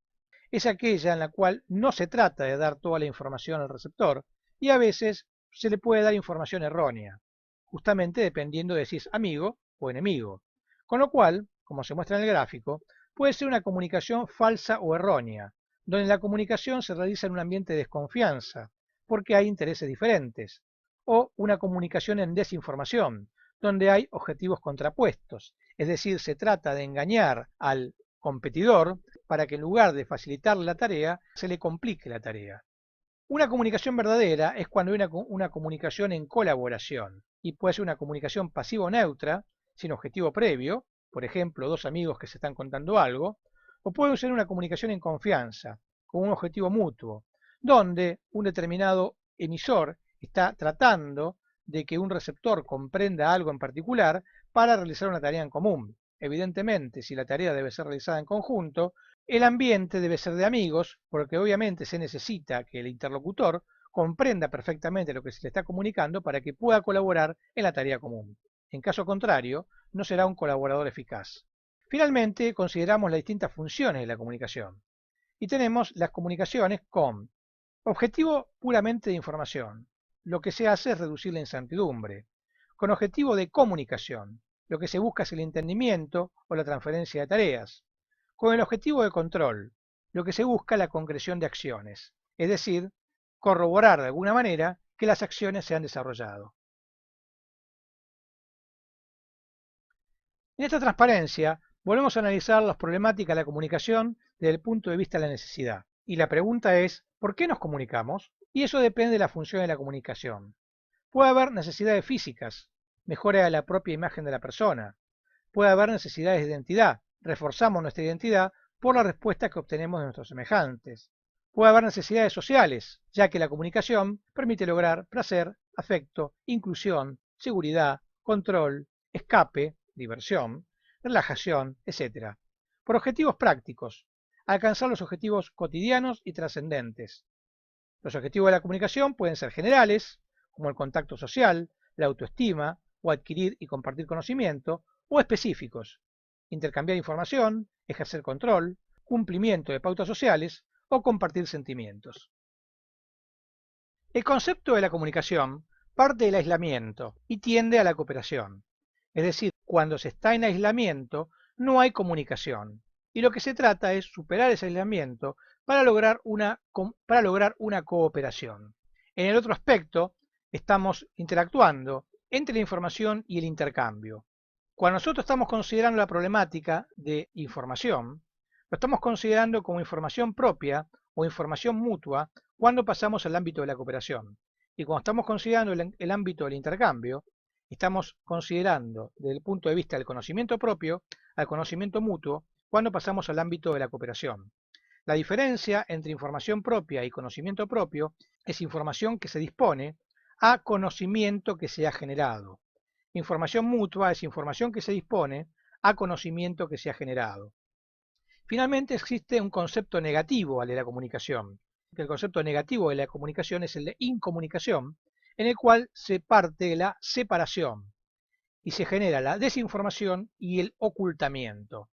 [SPEAKER 1] es aquella en la cual no se trata de dar toda la información al receptor y a veces se le puede dar información errónea, justamente dependiendo de si es amigo o enemigo. Con lo cual, como se muestra en el gráfico, puede ser una comunicación falsa o errónea, donde la comunicación se realiza en un ambiente de desconfianza, porque hay intereses diferentes, o una comunicación en desinformación, donde hay objetivos contrapuestos, es decir, se trata de engañar al competidor para que en lugar de facilitarle la tarea, se le complique la tarea. Una comunicación verdadera es cuando hay una comunicación en colaboración, y puede ser una comunicación pasiva o neutra, sin objetivo previo, por ejemplo, dos amigos que se están contando algo, o puede ser una comunicación en confianza, con un objetivo mutuo, donde un determinado emisor está tratando de que un receptor comprenda algo en particular para realizar una tarea en común. Evidentemente, si la tarea debe ser realizada en conjunto, el ambiente debe ser de amigos, porque obviamente se necesita que el interlocutor comprenda perfectamente lo que se le está comunicando para que pueda colaborar en la tarea común. En caso contrario, no será un colaborador eficaz. Finalmente, consideramos las distintas funciones de la comunicación. Y tenemos las comunicaciones con objetivo puramente de información. Lo que se hace es reducir la incertidumbre. Con objetivo de comunicación. Lo que se busca es el entendimiento o la transferencia de tareas. Con el objetivo de control. Lo que se busca es la concreción de acciones. Es decir, corroborar de alguna manera que las acciones se han desarrollado. En esta transparencia, volvemos a analizar las problemáticas de la comunicación desde el punto de vista de la necesidad. Y la pregunta es, ¿por qué nos comunicamos? Y eso depende de la función de la comunicación. Puede haber necesidades físicas, mejora de la propia imagen de la persona. Puede haber necesidades de identidad, reforzamos nuestra identidad por la respuesta que obtenemos de nuestros semejantes. Puede haber necesidades sociales, ya que la comunicación permite lograr placer, afecto, inclusión, seguridad, control, escape, diversión, relajación, etc. Por objetivos prácticos, alcanzar los objetivos cotidianos y trascendentes. Los objetivos de la comunicación pueden ser generales, como el contacto social, la autoestima o adquirir y compartir conocimiento, o específicos, intercambiar información, ejercer control, cumplimiento de pautas sociales o compartir sentimientos. El concepto de la comunicación parte del aislamiento y tiende a la cooperación. Es decir, cuando se está en aislamiento no hay comunicación y lo que se trata es superar ese aislamiento para lograr una cooperación. En el otro aspecto, estamos interactuando entre la información y el intercambio. Cuando nosotros estamos considerando la problemática de información, lo estamos considerando como información propia o información mutua cuando pasamos al ámbito de la cooperación. Y cuando estamos considerando el ámbito del intercambio, estamos considerando desde el punto de vista del conocimiento propio al conocimiento mutuo cuando pasamos al ámbito de la cooperación. La diferencia entre información propia y conocimiento propio es información que se dispone a conocimiento que se ha generado. Información mutua es información que se dispone a conocimiento que se ha generado. Finalmente existe un concepto negativo al de la comunicación. El concepto negativo de la comunicación es el de incomunicación, en el cual se parte de la separación y se genera la desinformación y el ocultamiento.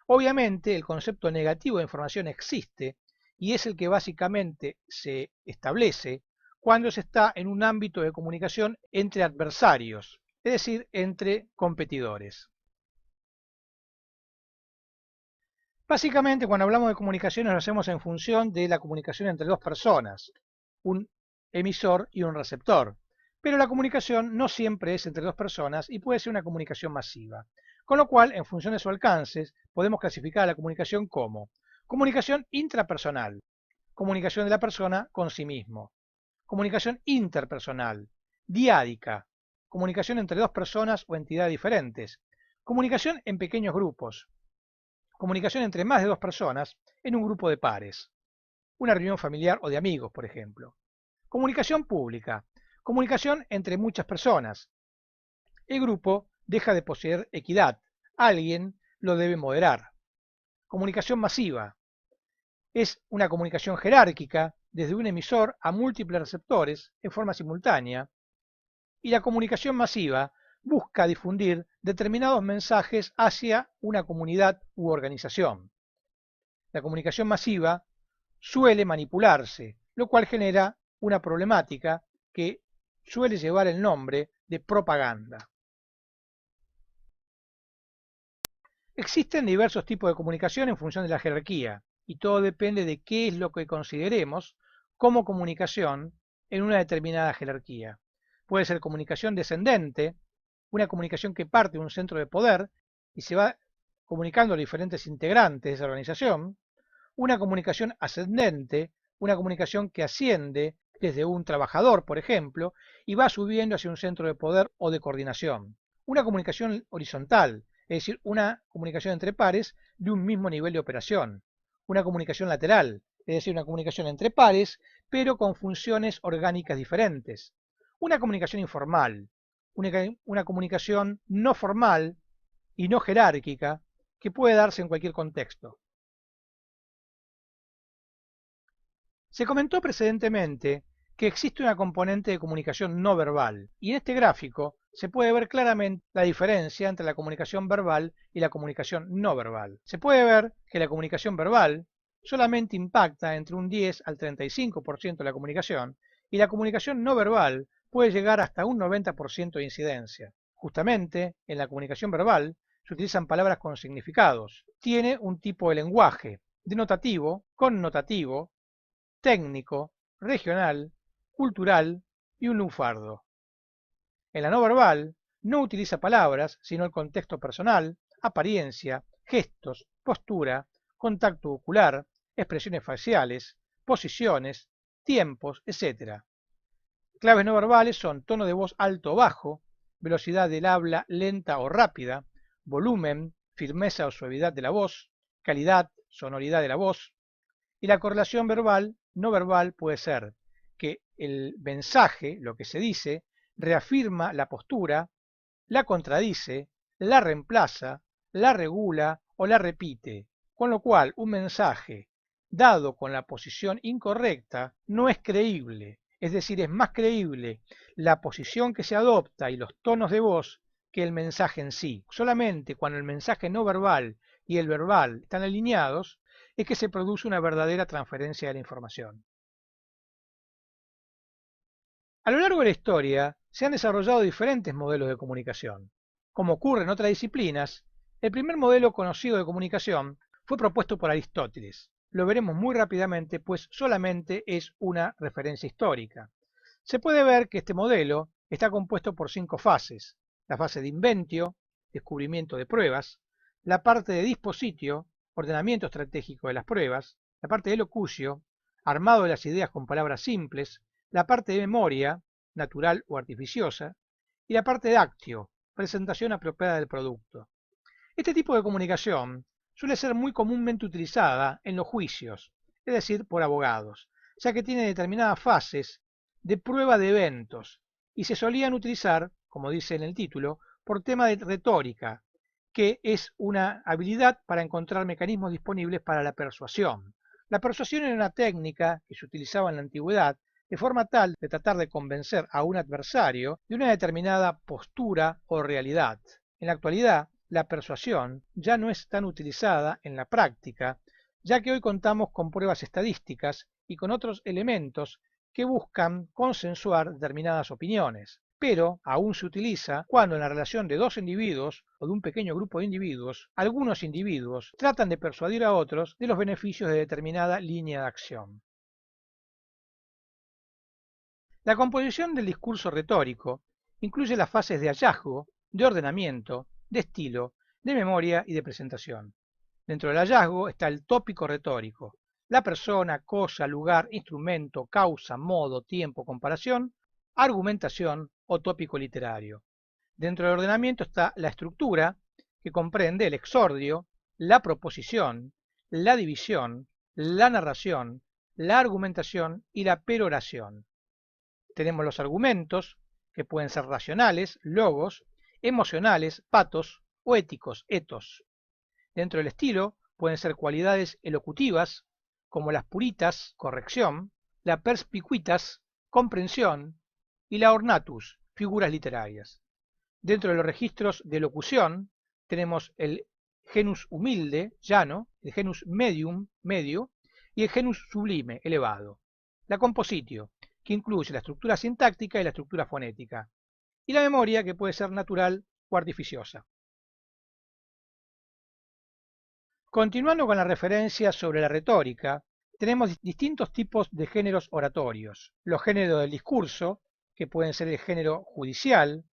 [SPEAKER 1] Obviamente el concepto negativo de información existe y es el que básicamente se establece cuando se está en un ámbito de comunicación entre adversarios, es decir, entre competidores. Básicamente, cuando hablamos de comunicaciones lo hacemos en función de la comunicación entre dos personas, un emisor y un receptor. Pero la comunicación no siempre es entre dos personas y puede ser una comunicación masiva. Con lo cual, en función de su alcance, podemos clasificar a la comunicación como comunicación intrapersonal, comunicación de la persona con sí mismo, comunicación interpersonal, diádica, comunicación entre dos personas o entidades diferentes, comunicación en pequeños grupos, comunicación entre más de dos personas en un grupo de pares, una reunión familiar o de amigos, por ejemplo. Comunicación pública, comunicación entre muchas personas. El grupo deja de poseer equidad, alguien lo debe moderar. Comunicación masiva, es una comunicación jerárquica desde un emisor a múltiples receptores en forma simultánea, y la comunicación masiva busca difundir determinados mensajes hacia una comunidad u organización. La comunicación masiva suele manipularse, lo cual genera una problemática que suele llevar el nombre de propaganda. Existen diversos tipos de comunicación en función de la jerarquía, y todo depende de qué es lo que consideremos como comunicación en una determinada jerarquía. Puede ser comunicación descendente, una comunicación que parte de un centro de poder y se va comunicando a los diferentes integrantes de esa organización, una comunicación ascendente, una comunicación que asciende desde un trabajador, por ejemplo, y va subiendo hacia un centro de poder o de coordinación. Una comunicación horizontal, es decir, una comunicación entre pares de un mismo nivel de operación. Una comunicación lateral, es decir, una comunicación entre pares, pero con funciones orgánicas diferentes. Una comunicación informal, una comunicación no formal y no jerárquica que puede darse en cualquier contexto. Se comentó precedentemente que existe una componente de comunicación no verbal, y en este gráfico se puede ver claramente la diferencia entre la comunicación verbal y la comunicación no verbal. Se puede ver que la comunicación verbal solamente impacta entre un 10 al 35% de la comunicación, y la comunicación no verbal puede llegar hasta un 90% de incidencia. Justamente, en la comunicación verbal se utilizan palabras con significados. Tiene un tipo de lenguaje denotativo, connotativo, técnico, regional, cultural y un lunfardo. En la no verbal no utiliza palabras, sino el contexto personal, apariencia, gestos, postura, contacto ocular, expresiones faciales, posiciones, tiempos, etc. Claves no verbales son tono de voz alto o bajo, velocidad del habla lenta o rápida, volumen, firmeza o suavidad de la voz, calidad, sonoridad de la voz. Y la correlación verbal no verbal puede ser que el mensaje, lo que se dice, reafirma la postura, la contradice, la reemplaza, la regula o la repite, con lo cual un mensaje dado con la posición incorrecta no es creíble, es decir, es más creíble la posición que se adopta y los tonos de voz que el mensaje en sí. Solamente cuando el mensaje no verbal y el verbal están alineados es que se produce una verdadera transferencia de la información. A lo largo de la historia se han desarrollado diferentes modelos de comunicación. Como ocurre en otras disciplinas, el primer modelo conocido de comunicación fue propuesto por Aristóteles. Lo veremos muy rápidamente, pues solamente es una referencia histórica. Se puede ver que este modelo está compuesto por 5 fases: la fase de inventio, descubrimiento de pruebas; la parte de dispositio, ordenamiento estratégico de las pruebas; la parte de locucio, armado de las ideas con palabras simples; la parte de memoria, natural o artificiosa; y la parte de actio, presentación apropiada del producto. Este tipo de comunicación suele ser muy comúnmente utilizada en los juicios, es decir, por abogados, ya que tiene determinadas fases de prueba de eventos y se solían utilizar, como dice en el título, por tema de retórica, que es una habilidad para encontrar mecanismos disponibles para la persuasión. La persuasión era una técnica que se utilizaba en la antigüedad de forma tal de tratar de convencer a un adversario de una determinada postura o realidad. En la actualidad, la persuasión ya no es tan utilizada en la práctica, ya que hoy contamos con pruebas estadísticas y con otros elementos que buscan consensuar determinadas opiniones, pero aún se utiliza cuando en la relación de dos individuos o de un pequeño grupo de individuos, algunos individuos tratan de persuadir a otros de los beneficios de determinada línea de acción. La composición del discurso retórico incluye las fases de hallazgo, de ordenamiento, de estilo, de memoria y de presentación. Dentro del hallazgo está el tópico retórico, la persona, cosa, lugar, instrumento, causa, modo, tiempo, comparación, argumentación o tópico literario. Dentro del ordenamiento está la estructura, que comprende el exordio, la proposición, la división, la narración, la argumentación y la peroración. Tenemos los argumentos, que pueden ser racionales, logos, emocionales, patos o éticos, etos. Dentro del estilo pueden ser cualidades elocutivas, como las puritas, corrección, la perspicuitas, comprensión, y la ornatus, figuras literarias. Dentro de los registros de locución tenemos el genus humilde, llano, el genus medium, medio, y el genus sublime, elevado. La compositio, que incluye la estructura sintáctica y la estructura fonética, y la memoria, que puede ser natural o artificiosa. Continuando con la referencia sobre la retórica, tenemos distintos tipos de géneros oratorios. Los géneros del discurso, que pueden ser el género judicial,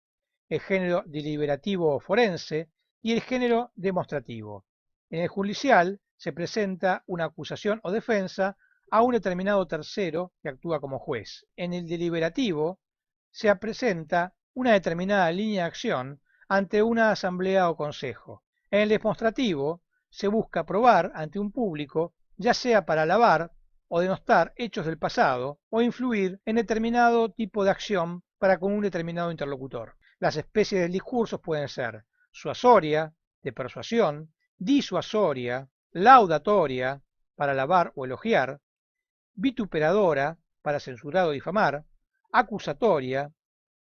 [SPEAKER 1] el género deliberativo o forense y el género demostrativo. En el judicial se presenta una acusación o defensa a un determinado tercero que actúa como juez. En el deliberativo se presenta una determinada línea de acción ante una asamblea o consejo. En el demostrativo se busca probar ante un público, ya sea para alabar o denostar hechos del pasado o influir en determinado tipo de acción para con un determinado interlocutor. Las especies del discurso pueden ser suasoria, de persuasión, disuasoria, laudatoria, para alabar o elogiar, vituperadora, para censurar o difamar, acusatoria,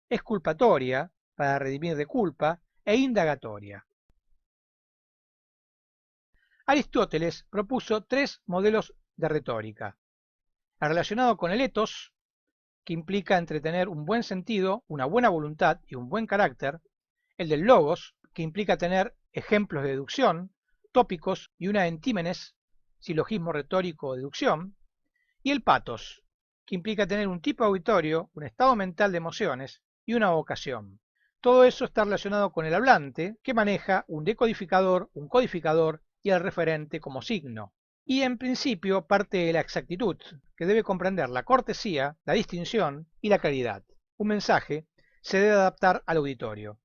[SPEAKER 1] exculpatoria, para redimir de culpa, e indagatoria. Aristóteles propuso tres modelos de retórica. El relacionado con el ethos, que implica entretener un buen sentido, una buena voluntad y un buen carácter. El del logos, que implica tener ejemplos de deducción, tópicos y una entímenes, silogismo retórico o deducción. Y el patos, que implica tener un tipo auditorio, un estado mental de emociones y una vocación. Todo eso está relacionado con el hablante, que maneja un decodificador, un codificador y el referente como signo. Y en principio parte de la exactitud, que debe comprender la cortesía, la distinción y la claridad. Un mensaje se debe adaptar al auditorio.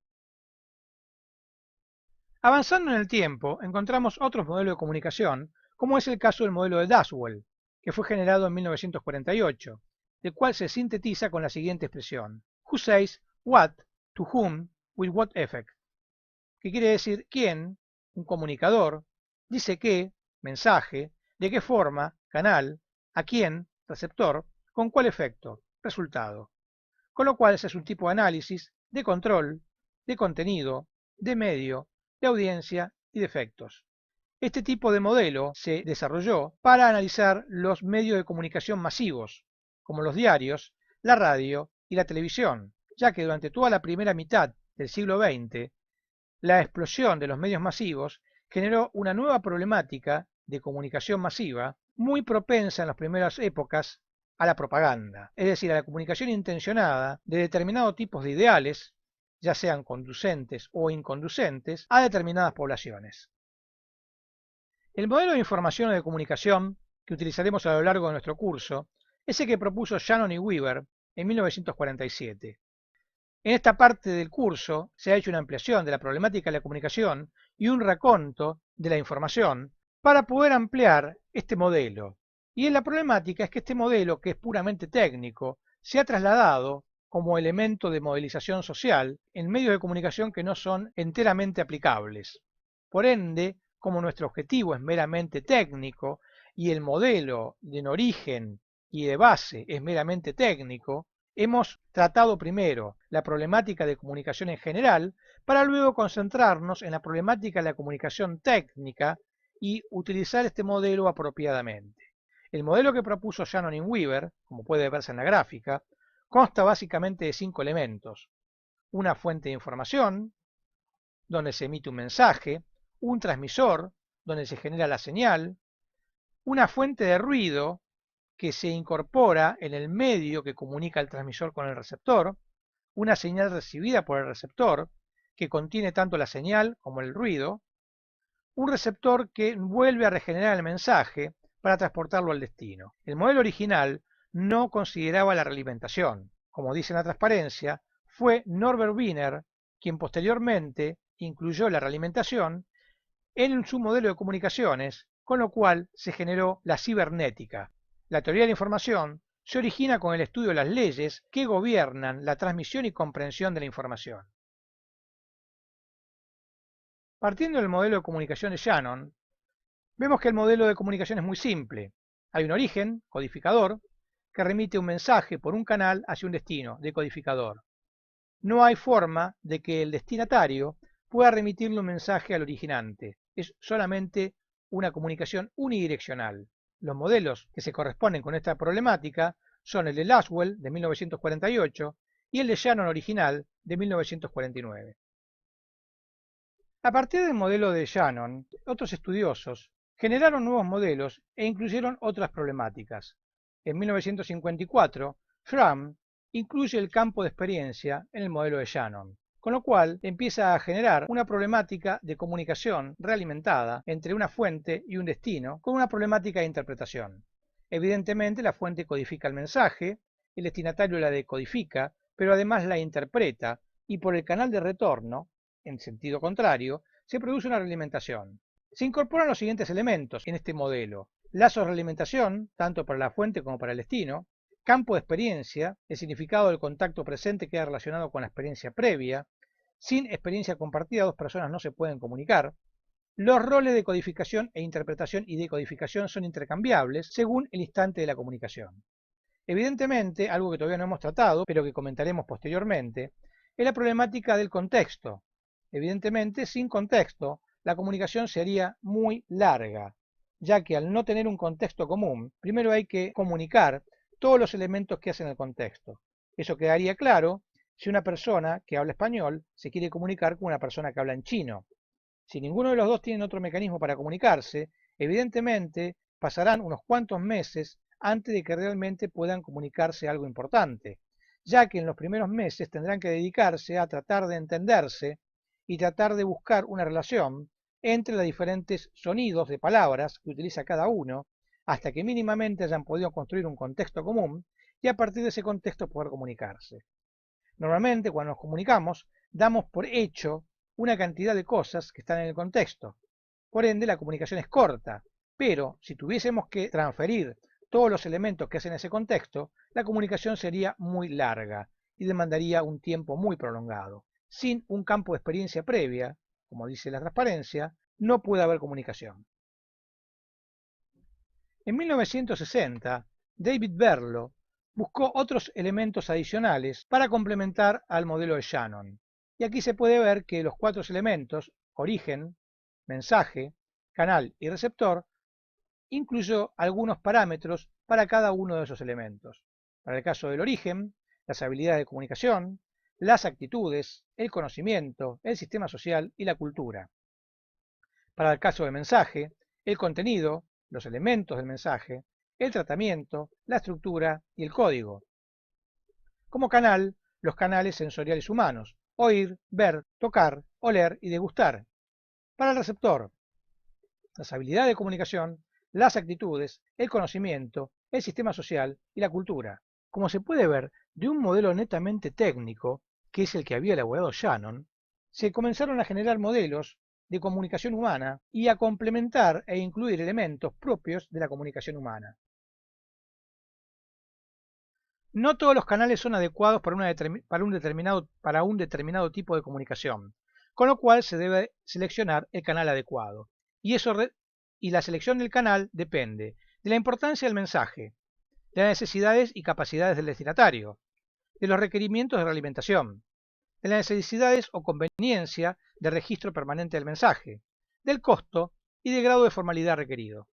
[SPEAKER 1] Avanzando en el tiempo, encontramos otros modelos de comunicación, como es el caso del modelo de Daswell, que fue generado en 1948, el cual se sintetiza con la siguiente expresión: Who says what, to whom, with what effect, que quiere decir quién, un comunicador, dice qué, mensaje, de qué forma, canal, a quién, receptor, con cuál efecto, resultado. Con lo cual ese es un tipo de análisis, de control, de contenido, de medio, de audiencia y de efectos. Este tipo de modelo se desarrolló para analizar los medios de comunicación masivos, como los diarios, la radio y la televisión, ya que durante toda la primera mitad del siglo XX, la explosión de los medios masivos generó una nueva problemática de comunicación masiva muy propensa en las primeras épocas a la propaganda, es decir, a la comunicación intencionada de determinados tipos de ideales, ya sean conducentes o inconducentes, a determinadas poblaciones. El modelo de información o de comunicación que utilizaremos a lo largo de nuestro curso es el que propuso Shannon y Weaver en 1947. En esta parte del curso se ha hecho una ampliación de la problemática de la comunicación y un raconto de la información para poder ampliar este modelo. Y la problemática es que este modelo, que es puramente técnico, se ha trasladado como elemento de modelización social en medios de comunicación que no son enteramente aplicables. Por ende, como nuestro objetivo es meramente técnico y el modelo en origen y de base es meramente técnico, hemos tratado primero la problemática de comunicación en general para luego concentrarnos en la problemática de la comunicación técnica y utilizar este modelo apropiadamente. El modelo que propuso Shannon y Weaver, como puede verse en la gráfica, consta básicamente de 5 elementos: una fuente de información, donde se emite un mensaje; un transmisor, donde se genera la señal; una fuente de ruido, que se incorpora en el medio que comunica el transmisor con el receptor; una señal recibida por el receptor, que contiene tanto la señal como el ruido; un receptor que vuelve a regenerar el mensaje para transportarlo al destino. El modelo original no consideraba la realimentación. Como dice en la transparencia, fue Norbert Wiener quien posteriormente incluyó la realimentación en su modelo de comunicaciones, con lo cual se generó la cibernética. La teoría de la información se origina con el estudio de las leyes que gobiernan la transmisión y comprensión de la información. Partiendo del modelo de comunicación de Shannon, vemos que el modelo de comunicación es muy simple. Hay un origen, codificador, que remite un mensaje por un canal hacia un destino, decodificador. No hay forma de que el destinatario pueda remitirle un mensaje al originante. Es solamente una comunicación unidireccional. Los modelos que se corresponden con esta problemática son el de Laswell de 1948 y el de Shannon original de 1949. A partir del modelo de Shannon, otros estudiosos generaron nuevos modelos e incluyeron otras problemáticas. En 1954, Schramm incluye el campo de experiencia en el modelo de Shannon, con lo cual empieza a generar una problemática de comunicación realimentada entre una fuente y un destino con una problemática de interpretación. Evidentemente, la fuente codifica el mensaje, el destinatario la decodifica, pero además la interpreta, y por el canal de retorno, en sentido contrario, se produce una realimentación. Se incorporan los siguientes elementos en este modelo: lazos de realimentación, tanto para la fuente como para el destino; campo de experiencia, el significado del contacto presente queda relacionado con la experiencia previa; sin experiencia compartida, dos personas no se pueden comunicar; los roles de codificación e interpretación y decodificación son intercambiables según el instante de la comunicación. Evidentemente, algo que todavía no hemos tratado, pero que comentaremos posteriormente, es la problemática del contexto. Evidentemente, sin contexto, la comunicación sería muy larga, ya que al no tener un contexto común, primero hay que comunicar todos los elementos que hacen el contexto. Eso quedaría claro si una persona que habla español se quiere comunicar con una persona que habla en chino. Si ninguno de los dos tiene otro mecanismo para comunicarse, evidentemente pasarán unos cuantos meses antes de que realmente puedan comunicarse algo importante, ya que en los primeros meses tendrán que dedicarse a tratar de entenderse y tratar de buscar una relación entre los diferentes sonidos de palabras que utiliza cada uno, hasta que mínimamente hayan podido construir un contexto común y a partir de ese contexto poder comunicarse. Normalmente, cuando nos comunicamos, damos por hecho una cantidad de cosas que están en el contexto. Por ende, la comunicación es corta, pero si tuviésemos que transferir todos los elementos que hacen ese contexto, la comunicación sería muy larga y demandaría un tiempo muy prolongado. Sin un campo de experiencia previa, como dice la transparencia, no puede haber comunicación. En 1960, David Berlo buscó otros elementos adicionales para complementar al modelo de Shannon. Y aquí se puede ver que los 4 elementos, origen, mensaje, canal y receptor, incluyó algunos parámetros para cada uno de esos elementos. Para el caso del origen, las habilidades de comunicación, las actitudes, el conocimiento, el sistema social y la cultura. Para el caso del mensaje, el contenido, los elementos del mensaje, el tratamiento, la estructura y el código. Como canal, los canales sensoriales humanos: oír, ver, tocar, oler y degustar. Para el receptor, las habilidades de comunicación, las actitudes, el conocimiento, el sistema social y la cultura. Como se puede ver, de un modelo netamente técnico, que es el que había elaborado Shannon, se comenzaron a generar modelos de comunicación humana y a complementar e incluir elementos propios de la comunicación humana. No todos los canales son adecuados para un determinado tipo de comunicación, con lo cual se debe seleccionar el canal adecuado. Y la selección del canal depende de la importancia del mensaje, de las necesidades y capacidades del destinatario, de los requerimientos de realimentación, de las necesidades o conveniencia de registro permanente del mensaje, del costo y de grado de formalidad requerido.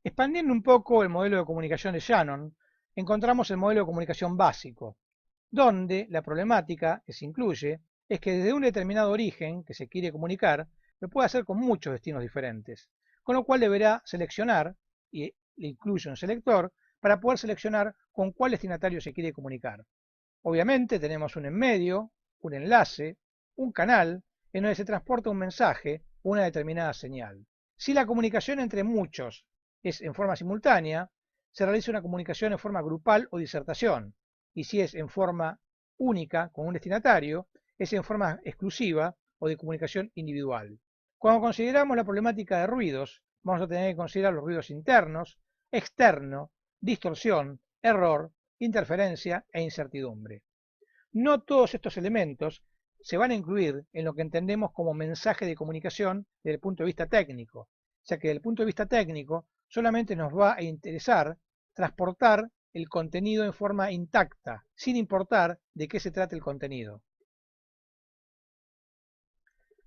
[SPEAKER 1] Expandiendo un poco el modelo de comunicación de Shannon, encontramos el modelo de comunicación básico, donde la problemática que se incluye es que desde un determinado origen que se quiere comunicar, lo puede hacer con muchos destinos diferentes, con lo cual deberá seleccionar, y le incluye un selector, para poder seleccionar con cuál destinatario se quiere comunicar. Obviamente tenemos un en medio, un enlace, un canal, en donde se transporta un mensaje o una determinada señal. Si la comunicación entre muchos es en forma simultánea, se realiza una comunicación en forma grupal o disertación, y si es en forma única con un destinatario, es en forma exclusiva o de comunicación individual. Cuando consideramos la problemática de ruidos, vamos a tener que considerar los ruidos internos, externo, distorsión, error, interferencia e incertidumbre. No todos estos elementos se van a incluir en lo que entendemos como mensaje de comunicación desde el punto de vista técnico, ya que desde el punto de vista técnico solamente nos va a interesar transportar el contenido en forma intacta, sin importar de qué se trate el contenido.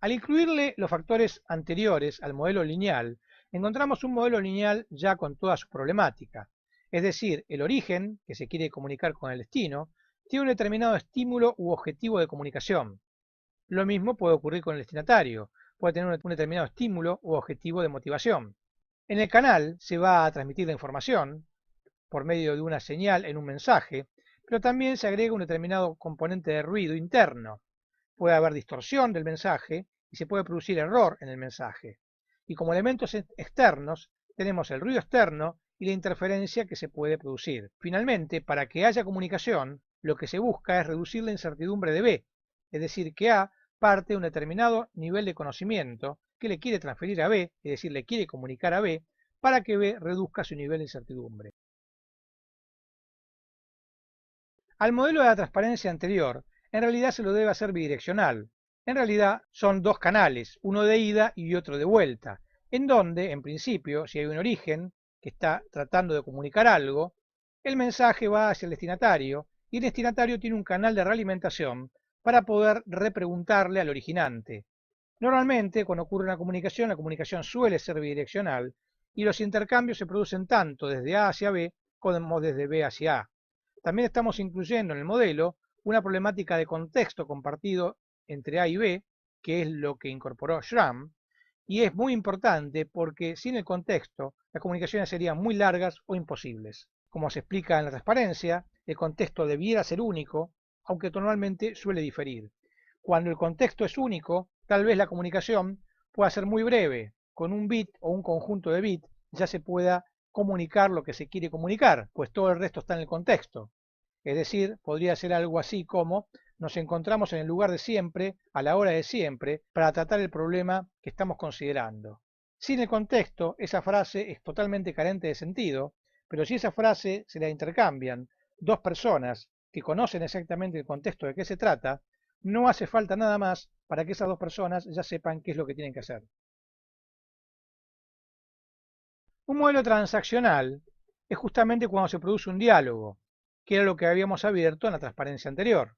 [SPEAKER 1] Al incluirle los factores anteriores al modelo lineal, encontramos un modelo lineal ya con toda su problemática, es decir, el origen, que se quiere comunicar con el destino, tiene un determinado estímulo u objetivo de comunicación. Lo mismo puede ocurrir con el destinatario, puede tener un determinado estímulo u objetivo de motivación. En el canal se va a transmitir la información por medio de una señal en un mensaje, pero también se agrega un determinado componente de ruido interno. Puede haber distorsión del mensaje y se puede producir error en el mensaje. Y como elementos externos tenemos el ruido externo y la interferencia que se puede producir. Finalmente, para que haya comunicación, lo que se busca es reducir la incertidumbre de B, es decir, que A parte de un determinado nivel de conocimiento que le quiere transferir a B, es decir, le quiere comunicar a B, para que B reduzca su nivel de incertidumbre. Al modelo de la transparencia anterior, en realidad se lo debe hacer bidireccional. En realidad son dos canales, uno de ida y otro de vuelta, en donde, en principio, si hay un origen que está tratando de comunicar algo, el mensaje va hacia el destinatario y el destinatario tiene un canal de realimentación para poder repreguntarle al originante. Normalmente, cuando ocurre una comunicación, la comunicación suele ser bidireccional y los intercambios se producen tanto desde A hacia B como desde B hacia A. También estamos incluyendo en el modelo una problemática de contexto compartido entre A y B, que es lo que incorporó Schramm, y es muy importante porque sin el contexto las comunicaciones serían muy largas o imposibles. Como se explica en la transparencia, el contexto debiera ser único, aunque normalmente suele diferir. Cuando el contexto es único, tal vez la comunicación pueda ser muy breve, con un bit o un conjunto de bits ya se pueda comunicar lo que se quiere comunicar, pues todo el resto está en el contexto. Es decir, podría ser algo así como nos encontramos en el lugar de siempre, a la hora de siempre, para tratar el problema que estamos considerando. Sin el contexto, esa frase es totalmente carente de sentido, pero si esa frase se la intercambian dos personas que conocen exactamente el contexto de qué se trata, no hace falta nada más para que esas dos personas ya sepan qué es lo que tienen que hacer. Un modelo transaccional es justamente cuando se produce un diálogo, que era lo que habíamos abierto en la transparencia anterior.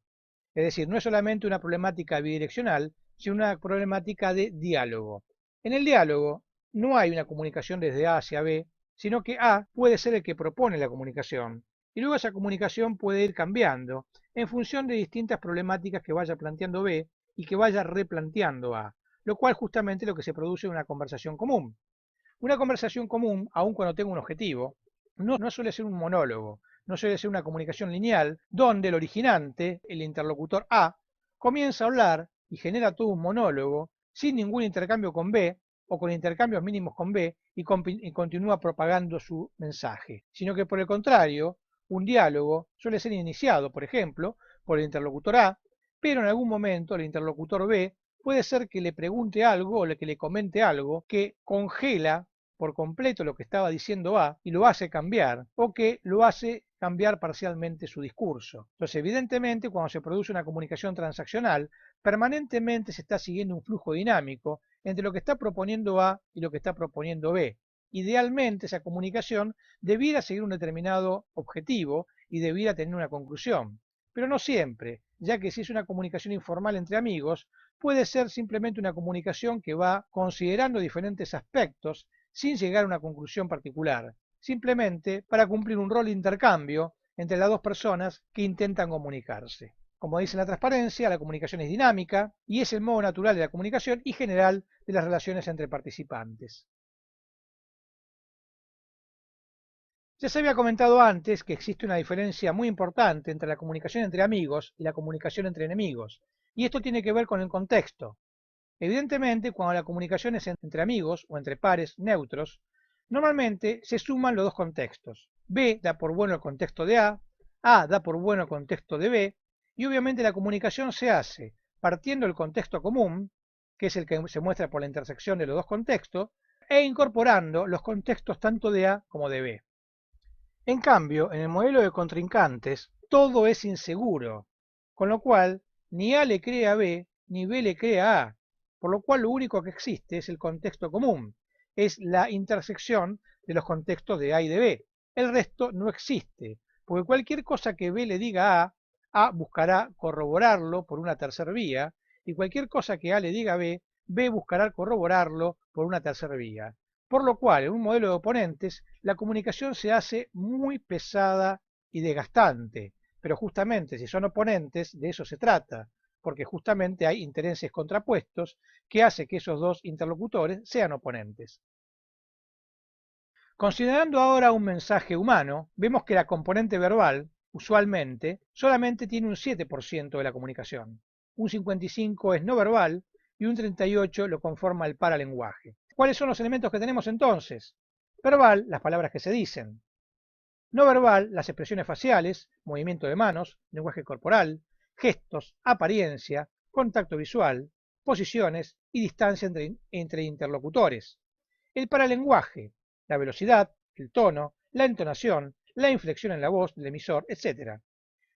[SPEAKER 1] Es decir, no es solamente una problemática bidireccional, sino una problemática de diálogo. En el diálogo no hay una comunicación desde A hacia B, sino que A puede ser el que propone la comunicación, y luego esa comunicación puede ir cambiando en función de distintas problemáticas que vaya planteando B y que vaya replanteando A, lo cual justamente es lo que se produce en una conversación común. Una conversación común, aun cuando tenga un objetivo, no suele ser un monólogo, no suele ser una comunicación lineal, donde el originante, el interlocutor A, comienza a hablar y genera todo un monólogo sin ningún intercambio con B o con intercambios mínimos con B y continúa propagando su mensaje, sino que por el contrario, un diálogo suele ser iniciado, por ejemplo, por el interlocutor A, pero en algún momento el interlocutor B puede ser que le pregunte algo o que le comente algo que congela por completo lo que estaba diciendo A y lo hace cambiar, o que lo hace cambiar parcialmente su discurso. Entonces, evidentemente, cuando se produce una comunicación transaccional, permanentemente se está siguiendo un flujo dinámico entre lo que está proponiendo A y lo que está proponiendo B. Idealmente, esa comunicación debiera seguir un determinado objetivo y debiera tener una conclusión, pero no siempre. ya que si es una comunicación informal entre amigos, puede ser simplemente una comunicación que va considerando diferentes aspectos sin llegar a una conclusión particular, simplemente para cumplir un rol de intercambio entre las dos personas que intentan comunicarse. Como dice la transparencia, la comunicación es dinámica y es el modo natural de la comunicación y general de las relaciones entre participantes. Ya se había comentado antes que existe una diferencia muy importante entre la comunicación entre amigos y la comunicación entre enemigos, y esto tiene que ver con el contexto. Evidentemente, cuando la comunicación es entre amigos o entre pares neutros, normalmente se suman los dos contextos. B da por bueno el contexto de A da por bueno el contexto de B, y obviamente la comunicación se hace partiendo del contexto común, que es el que se muestra por la intersección de los dos contextos, e incorporando los contextos tanto de A como de B. En cambio, en el modelo de contrincantes, todo es inseguro, con lo cual ni A le cree a B, ni B le cree a A, por lo cual lo único que existe es el contexto común, es la intersección de los contextos de A y de B. El resto no existe, porque cualquier cosa que B le diga A buscará corroborarlo por una tercera vía, y cualquier cosa que A le diga a B, B buscará corroborarlo por una tercera vía. Por lo cual, en un modelo de oponentes, la comunicación se hace muy pesada y desgastante. Pero justamente si son oponentes, de eso se trata, porque justamente hay intereses contrapuestos que hace que esos dos interlocutores sean oponentes. Considerando ahora un mensaje humano, vemos que la componente verbal, usualmente, solamente tiene un 7% de la comunicación. Un 55% es no verbal y un 38% lo conforma el paralenguaje. ¿Cuáles son los elementos que tenemos entonces? Verbal, las palabras que se dicen. No verbal, las expresiones faciales, movimiento de manos, lenguaje corporal, gestos, apariencia, contacto visual, posiciones y distancia entre interlocutores. El paralenguaje, la velocidad, el tono, la entonación, la inflexión en la voz del emisor, etc.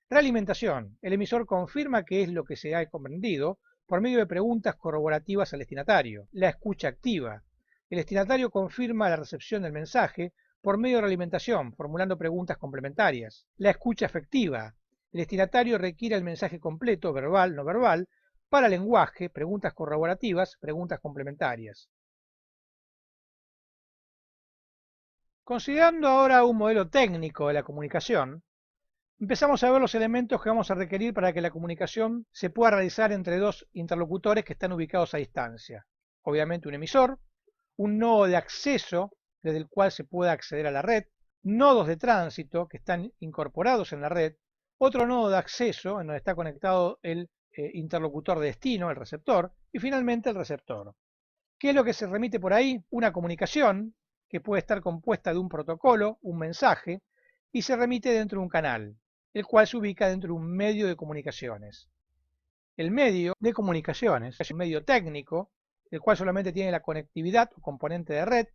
[SPEAKER 1] Realimentación. El emisor confirma qué es lo que se ha comprendido por medio de preguntas corroborativas al destinatario. La escucha activa. El destinatario confirma la recepción del mensaje por medio de realimentación, formulando preguntas complementarias. La escucha afectiva. El destinatario requiere el mensaje completo, verbal, no verbal, para lenguaje, preguntas corroborativas, preguntas complementarias. Considerando ahora un modelo técnico de la comunicación, empezamos a ver los elementos que vamos a requerir para que la comunicación se pueda realizar entre dos interlocutores que están ubicados a distancia. Obviamente un emisor, un nodo de acceso desde el cual se pueda acceder a la red, nodos de tránsito que están incorporados en la red, otro nodo de acceso en donde está conectado el interlocutor de destino, el receptor, y finalmente el receptor. ¿Qué es lo que se remite por ahí? Una comunicación que puede estar compuesta de un protocolo, un mensaje, y se remite dentro de un canal, el cual se ubica dentro de un medio de comunicaciones. El medio de comunicaciones es un medio técnico, el cual solamente tiene la conectividad o componente de red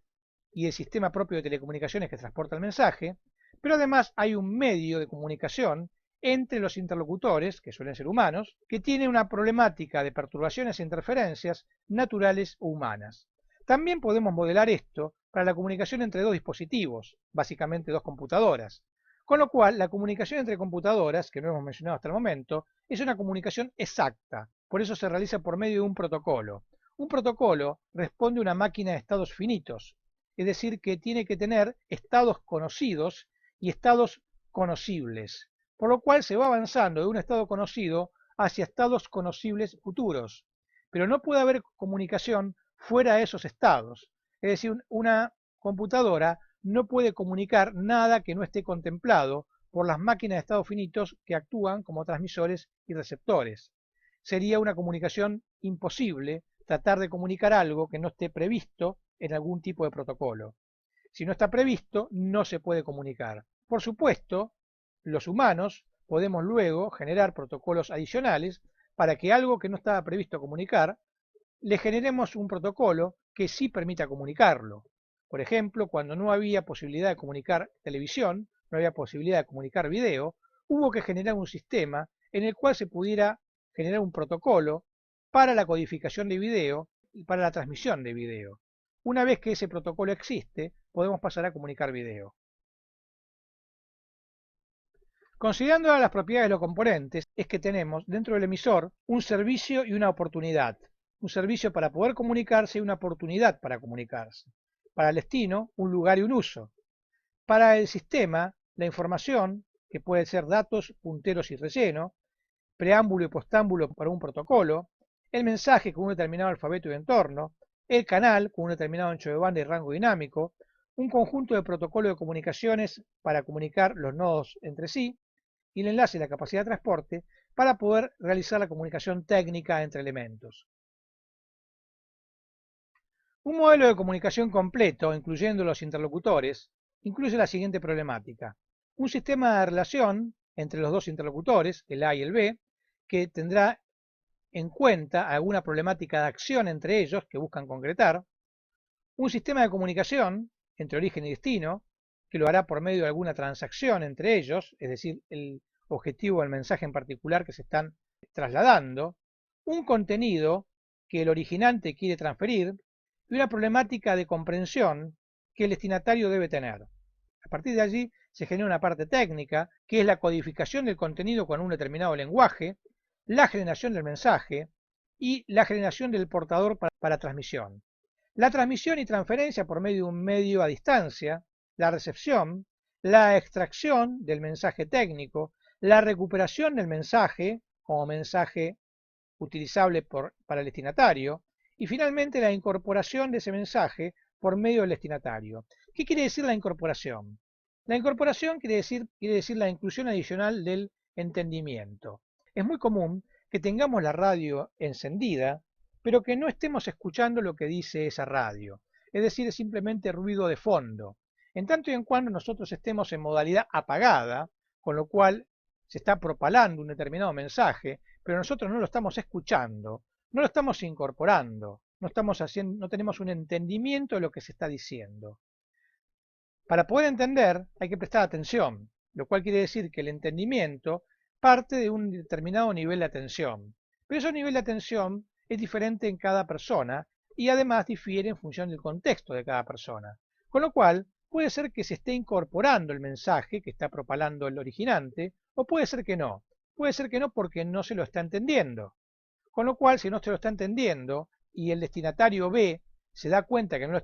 [SPEAKER 1] y el sistema propio de telecomunicaciones que transporta el mensaje, pero además hay un medio de comunicación entre los interlocutores, que suelen ser humanos, que tiene una problemática de perturbaciones e interferencias naturales o humanas. También podemos modelar esto para la comunicación entre dos dispositivos, básicamente dos computadoras, con lo cual la comunicación entre computadoras, que no hemos mencionado hasta el momento, es una comunicación exacta, por eso se realiza por medio de un protocolo. Un protocolo responde a una máquina de estados finitos, es decir, que tiene que tener estados conocidos y estados conocibles, por lo cual se va avanzando de un estado conocido hacia estados conocibles futuros, pero no puede haber comunicación fuera de esos estados, es decir, una computadora no puede comunicar nada que no esté contemplado por las máquinas de estados finitos que actúan como transmisores y receptores. Sería una comunicación imposible tratar de comunicar algo que no esté previsto en algún tipo de protocolo. Si no está previsto, no se puede comunicar. Por supuesto, los humanos podemos luego generar protocolos adicionales para que algo que no estaba previsto comunicar, le generemos un protocolo que sí permita comunicarlo. Por ejemplo, cuando no había posibilidad de comunicar televisión, no había posibilidad de comunicar video, hubo que generar un sistema en el cual se pudiera generar un protocolo para la codificación de video y para la transmisión de video. Una vez que ese protocolo existe, podemos pasar a comunicar video. Considerando las propiedades de los componentes, es que tenemos dentro del emisor un servicio y una oportunidad. Un servicio para poder comunicarse y una oportunidad para comunicarse. Para el destino, un lugar y un uso. Para el sistema, la información, que puede ser datos, punteros y relleno, preámbulo y postámbulo para un protocolo, el mensaje con un determinado alfabeto y entorno, el canal con un determinado ancho de banda y rango dinámico, un conjunto de protocolos de comunicaciones para comunicar los nodos entre sí, y el enlace y la capacidad de transporte para poder realizar la comunicación técnica entre elementos. Un modelo de comunicación completo, incluyendo los interlocutores, incluye la siguiente problemática. Un sistema de relación entre los dos interlocutores, el A y el B, que tendrá en cuenta alguna problemática de acción entre ellos que buscan concretar. Un sistema de comunicación entre origen y destino, que lo hará por medio de alguna transacción entre ellos, es decir, el objetivo del mensaje en particular que se están trasladando. Un contenido que el originante quiere transferir y una problemática de comprensión que el destinatario debe tener. A partir de allí se genera una parte técnica, que es la codificación del contenido con un determinado lenguaje, la generación del mensaje y la generación del portador para transmisión. La transmisión y transferencia por medio de un medio a distancia, la recepción, la extracción del mensaje técnico, la recuperación del mensaje como mensaje utilizable para el destinatario, y finalmente la incorporación de ese mensaje por medio del destinatario. ¿Qué quiere decir la incorporación? La incorporación quiere decir la inclusión adicional del entendimiento. Es muy común que tengamos la radio encendida, pero que no estemos escuchando lo que dice esa radio. Es decir, es simplemente ruido de fondo. En tanto y en cuando nosotros estemos en modalidad apagada, con lo cual se está propalando un determinado mensaje, pero nosotros no lo estamos escuchando, no lo estamos incorporando, no tenemos un entendimiento de lo que se está diciendo. Para poder entender hay que prestar atención, lo cual quiere decir que el entendimiento parte de un determinado nivel de atención. Pero ese nivel de atención es diferente en cada persona y además difiere en función del contexto de cada persona. Con lo cual, puede ser que se esté incorporando el mensaje que está propalando el originante, o puede ser que no. Puede ser que no porque no se lo está entendiendo. Con lo cual, si no se lo está entendiendo y el destinatario B se da cuenta que no lo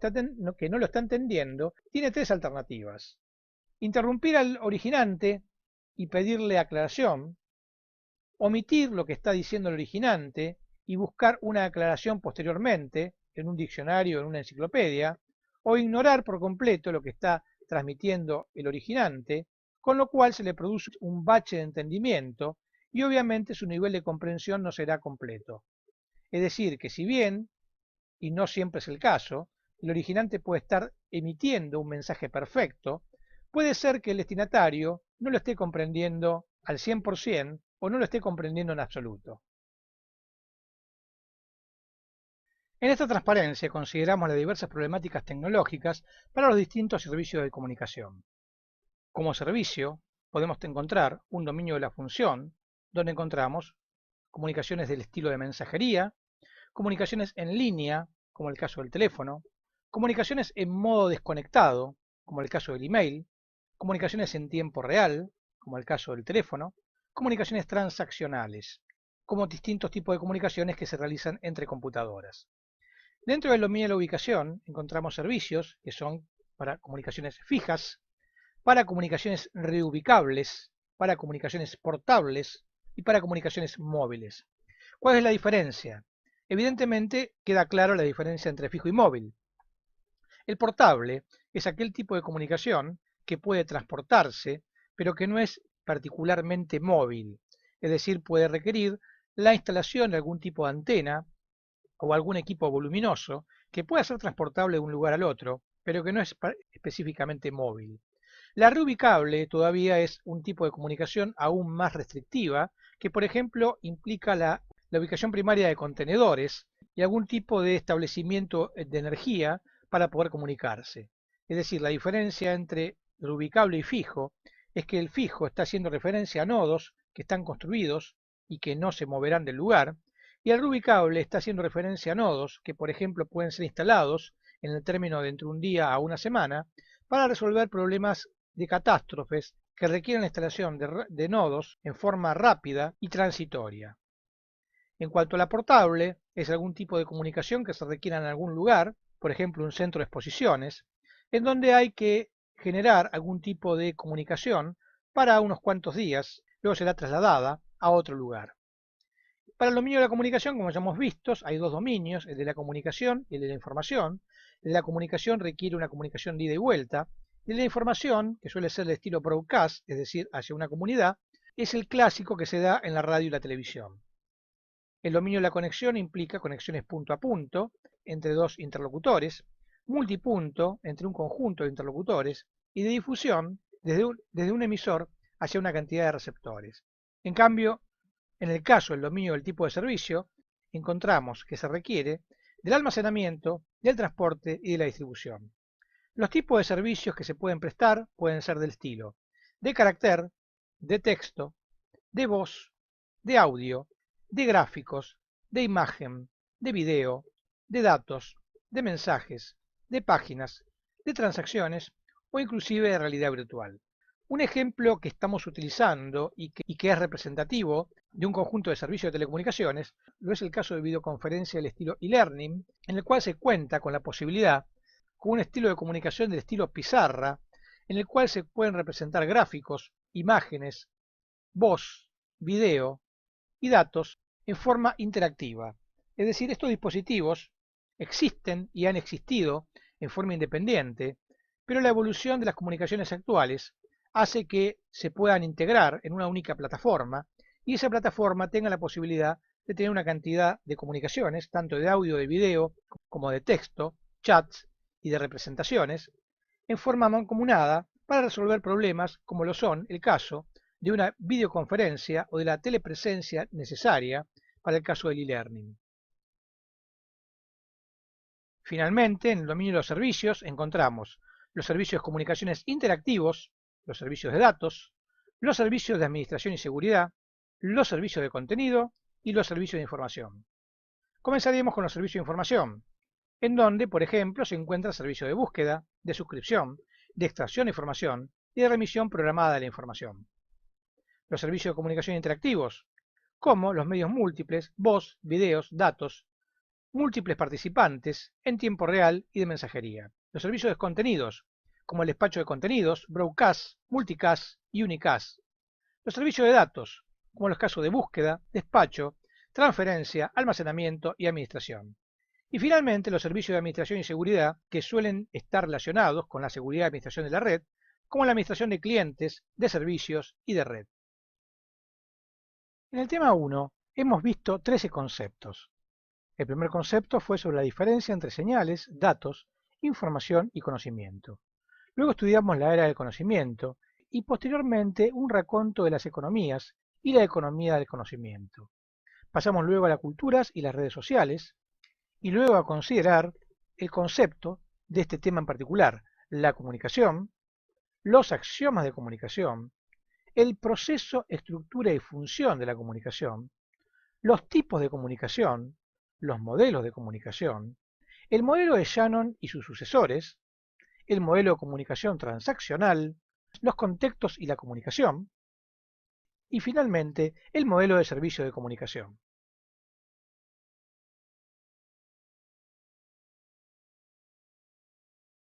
[SPEAKER 1] está entendiendo, tiene tres alternativas. Interrumpir al originante y pedirle aclaración, omitir lo que está diciendo el originante y buscar una aclaración posteriormente en un diccionario o en una enciclopedia, o ignorar por completo lo que está transmitiendo el originante, con lo cual se le produce un bache de entendimiento y obviamente su nivel de comprensión no será completo. Es decir, que si bien, y no siempre es el caso, el originante puede estar emitiendo un mensaje perfecto, puede ser que el destinatario no lo esté comprendiendo al 100% o no lo esté comprendiendo en absoluto. En esta transparencia consideramos las diversas problemáticas tecnológicas para los distintos servicios de comunicación. Como servicio, podemos encontrar un dominio de la función, donde encontramos comunicaciones del estilo de mensajería, comunicaciones en línea, como el caso del teléfono, comunicaciones en modo desconectado, como el caso del email, comunicaciones en tiempo real, como el caso del teléfono, comunicaciones transaccionales, como distintos tipos de comunicaciones que se realizan entre computadoras. Dentro del dominio de la ubicación encontramos servicios que son para comunicaciones fijas, para comunicaciones reubicables, para comunicaciones portables y para comunicaciones móviles. ¿Cuál es la diferencia? Evidentemente queda claro la diferencia entre fijo y móvil. El portable es aquel tipo de comunicación que puede transportarse, pero que no es particularmente móvil, es decir, puede requerir la instalación de algún tipo de antena o algún equipo voluminoso que pueda ser transportable de un lugar al otro, pero que no es específicamente móvil. La reubicable todavía es un tipo de comunicación aún más restrictiva, que por ejemplo implica la ubicación primaria de contenedores y algún tipo de establecimiento de energía para poder comunicarse. Es decir, la diferencia entre reubicable y fijo es que el fijo está haciendo referencia a nodos que están construidos y que no se moverán del lugar, y el reubicable está haciendo referencia a nodos que, por ejemplo, pueden ser instalados en el término de entre un día a una semana para resolver problemas de catástrofes que requieren la instalación de nodos en forma rápida y transitoria. En cuanto a la portable, es algún tipo de comunicación que se requiera en algún lugar, por ejemplo un centro de exposiciones, en donde hay que generar algún tipo de comunicación para unos cuantos días, luego será trasladada a otro lugar. Para el dominio de la comunicación, como ya hemos visto, hay dos dominios, el de la comunicación y el de la información. El de la comunicación requiere una comunicación de ida y vuelta, y el de la información, que suele ser de estilo broadcast, es decir, hacia una comunidad, es el clásico que se da en la radio y la televisión. El dominio de la conexión implica conexiones punto a punto entre dos interlocutores, multipunto entre un conjunto de interlocutores y de difusión desde un emisor hacia una cantidad de receptores. En cambio, en el caso del dominio del tipo de servicio, encontramos que se requiere del almacenamiento, del transporte y de la distribución. Los tipos de servicios que se pueden prestar pueden ser del estilo de carácter, de texto, de voz, de audio, de gráficos, de imagen, de video, de datos, de mensajes, de páginas, de transacciones o inclusive de realidad virtual. Un ejemplo que estamos utilizando y que es representativo de un conjunto de servicios de telecomunicaciones lo es el caso de videoconferencia del estilo e-learning, en el cual se cuenta con la posibilidad, con un estilo de comunicación del estilo pizarra, en el cual se pueden representar gráficos, imágenes, voz, video y datos en forma interactiva. Es decir, estos dispositivos existen y han existido en forma independiente, pero la evolución de las comunicaciones actuales hace que se puedan integrar en una única plataforma y esa plataforma tenga la posibilidad de tener una cantidad de comunicaciones, tanto de audio, de video, como de texto, chats y de representaciones, en forma mancomunada para resolver problemas como lo son el caso de una videoconferencia o de la telepresencia necesaria para el caso del e-learning. Finalmente, en el dominio de los servicios encontramos los servicios de comunicaciones interactivos, los servicios de datos, los servicios de administración y seguridad, los servicios de contenido y los servicios de información. Comenzaríamos con los servicios de información, en donde, por ejemplo, se encuentra el servicio de búsqueda, de suscripción, de extracción de información y de remisión programada de la información. Los servicios de comunicación interactivos, como los medios múltiples, voz, videos, datos, múltiples participantes en tiempo real y de mensajería. Los servicios de contenidos, como el despacho de contenidos, broadcast, multicast y unicast. Los servicios de datos, como los casos de búsqueda, despacho, transferencia, almacenamiento y administración. Y finalmente los servicios de administración y seguridad, que suelen estar relacionados con la seguridad y administración de la red, como la administración de clientes, de servicios y de red. En el tema 1 hemos visto 13 conceptos. El primer concepto fue sobre la diferencia entre señales, datos, información y conocimiento. Luego estudiamos la era del conocimiento y posteriormente un raconto de las economías y la economía del conocimiento. Pasamos luego a las culturas y las redes sociales y luego a considerar el concepto de este tema en particular, la comunicación, los axiomas de comunicación, el proceso, estructura y función de la comunicación, los tipos de comunicación, los modelos de comunicación, el modelo de Shannon y sus sucesores, el modelo de comunicación transaccional, los contextos y la comunicación, y finalmente el modelo de servicio de comunicación.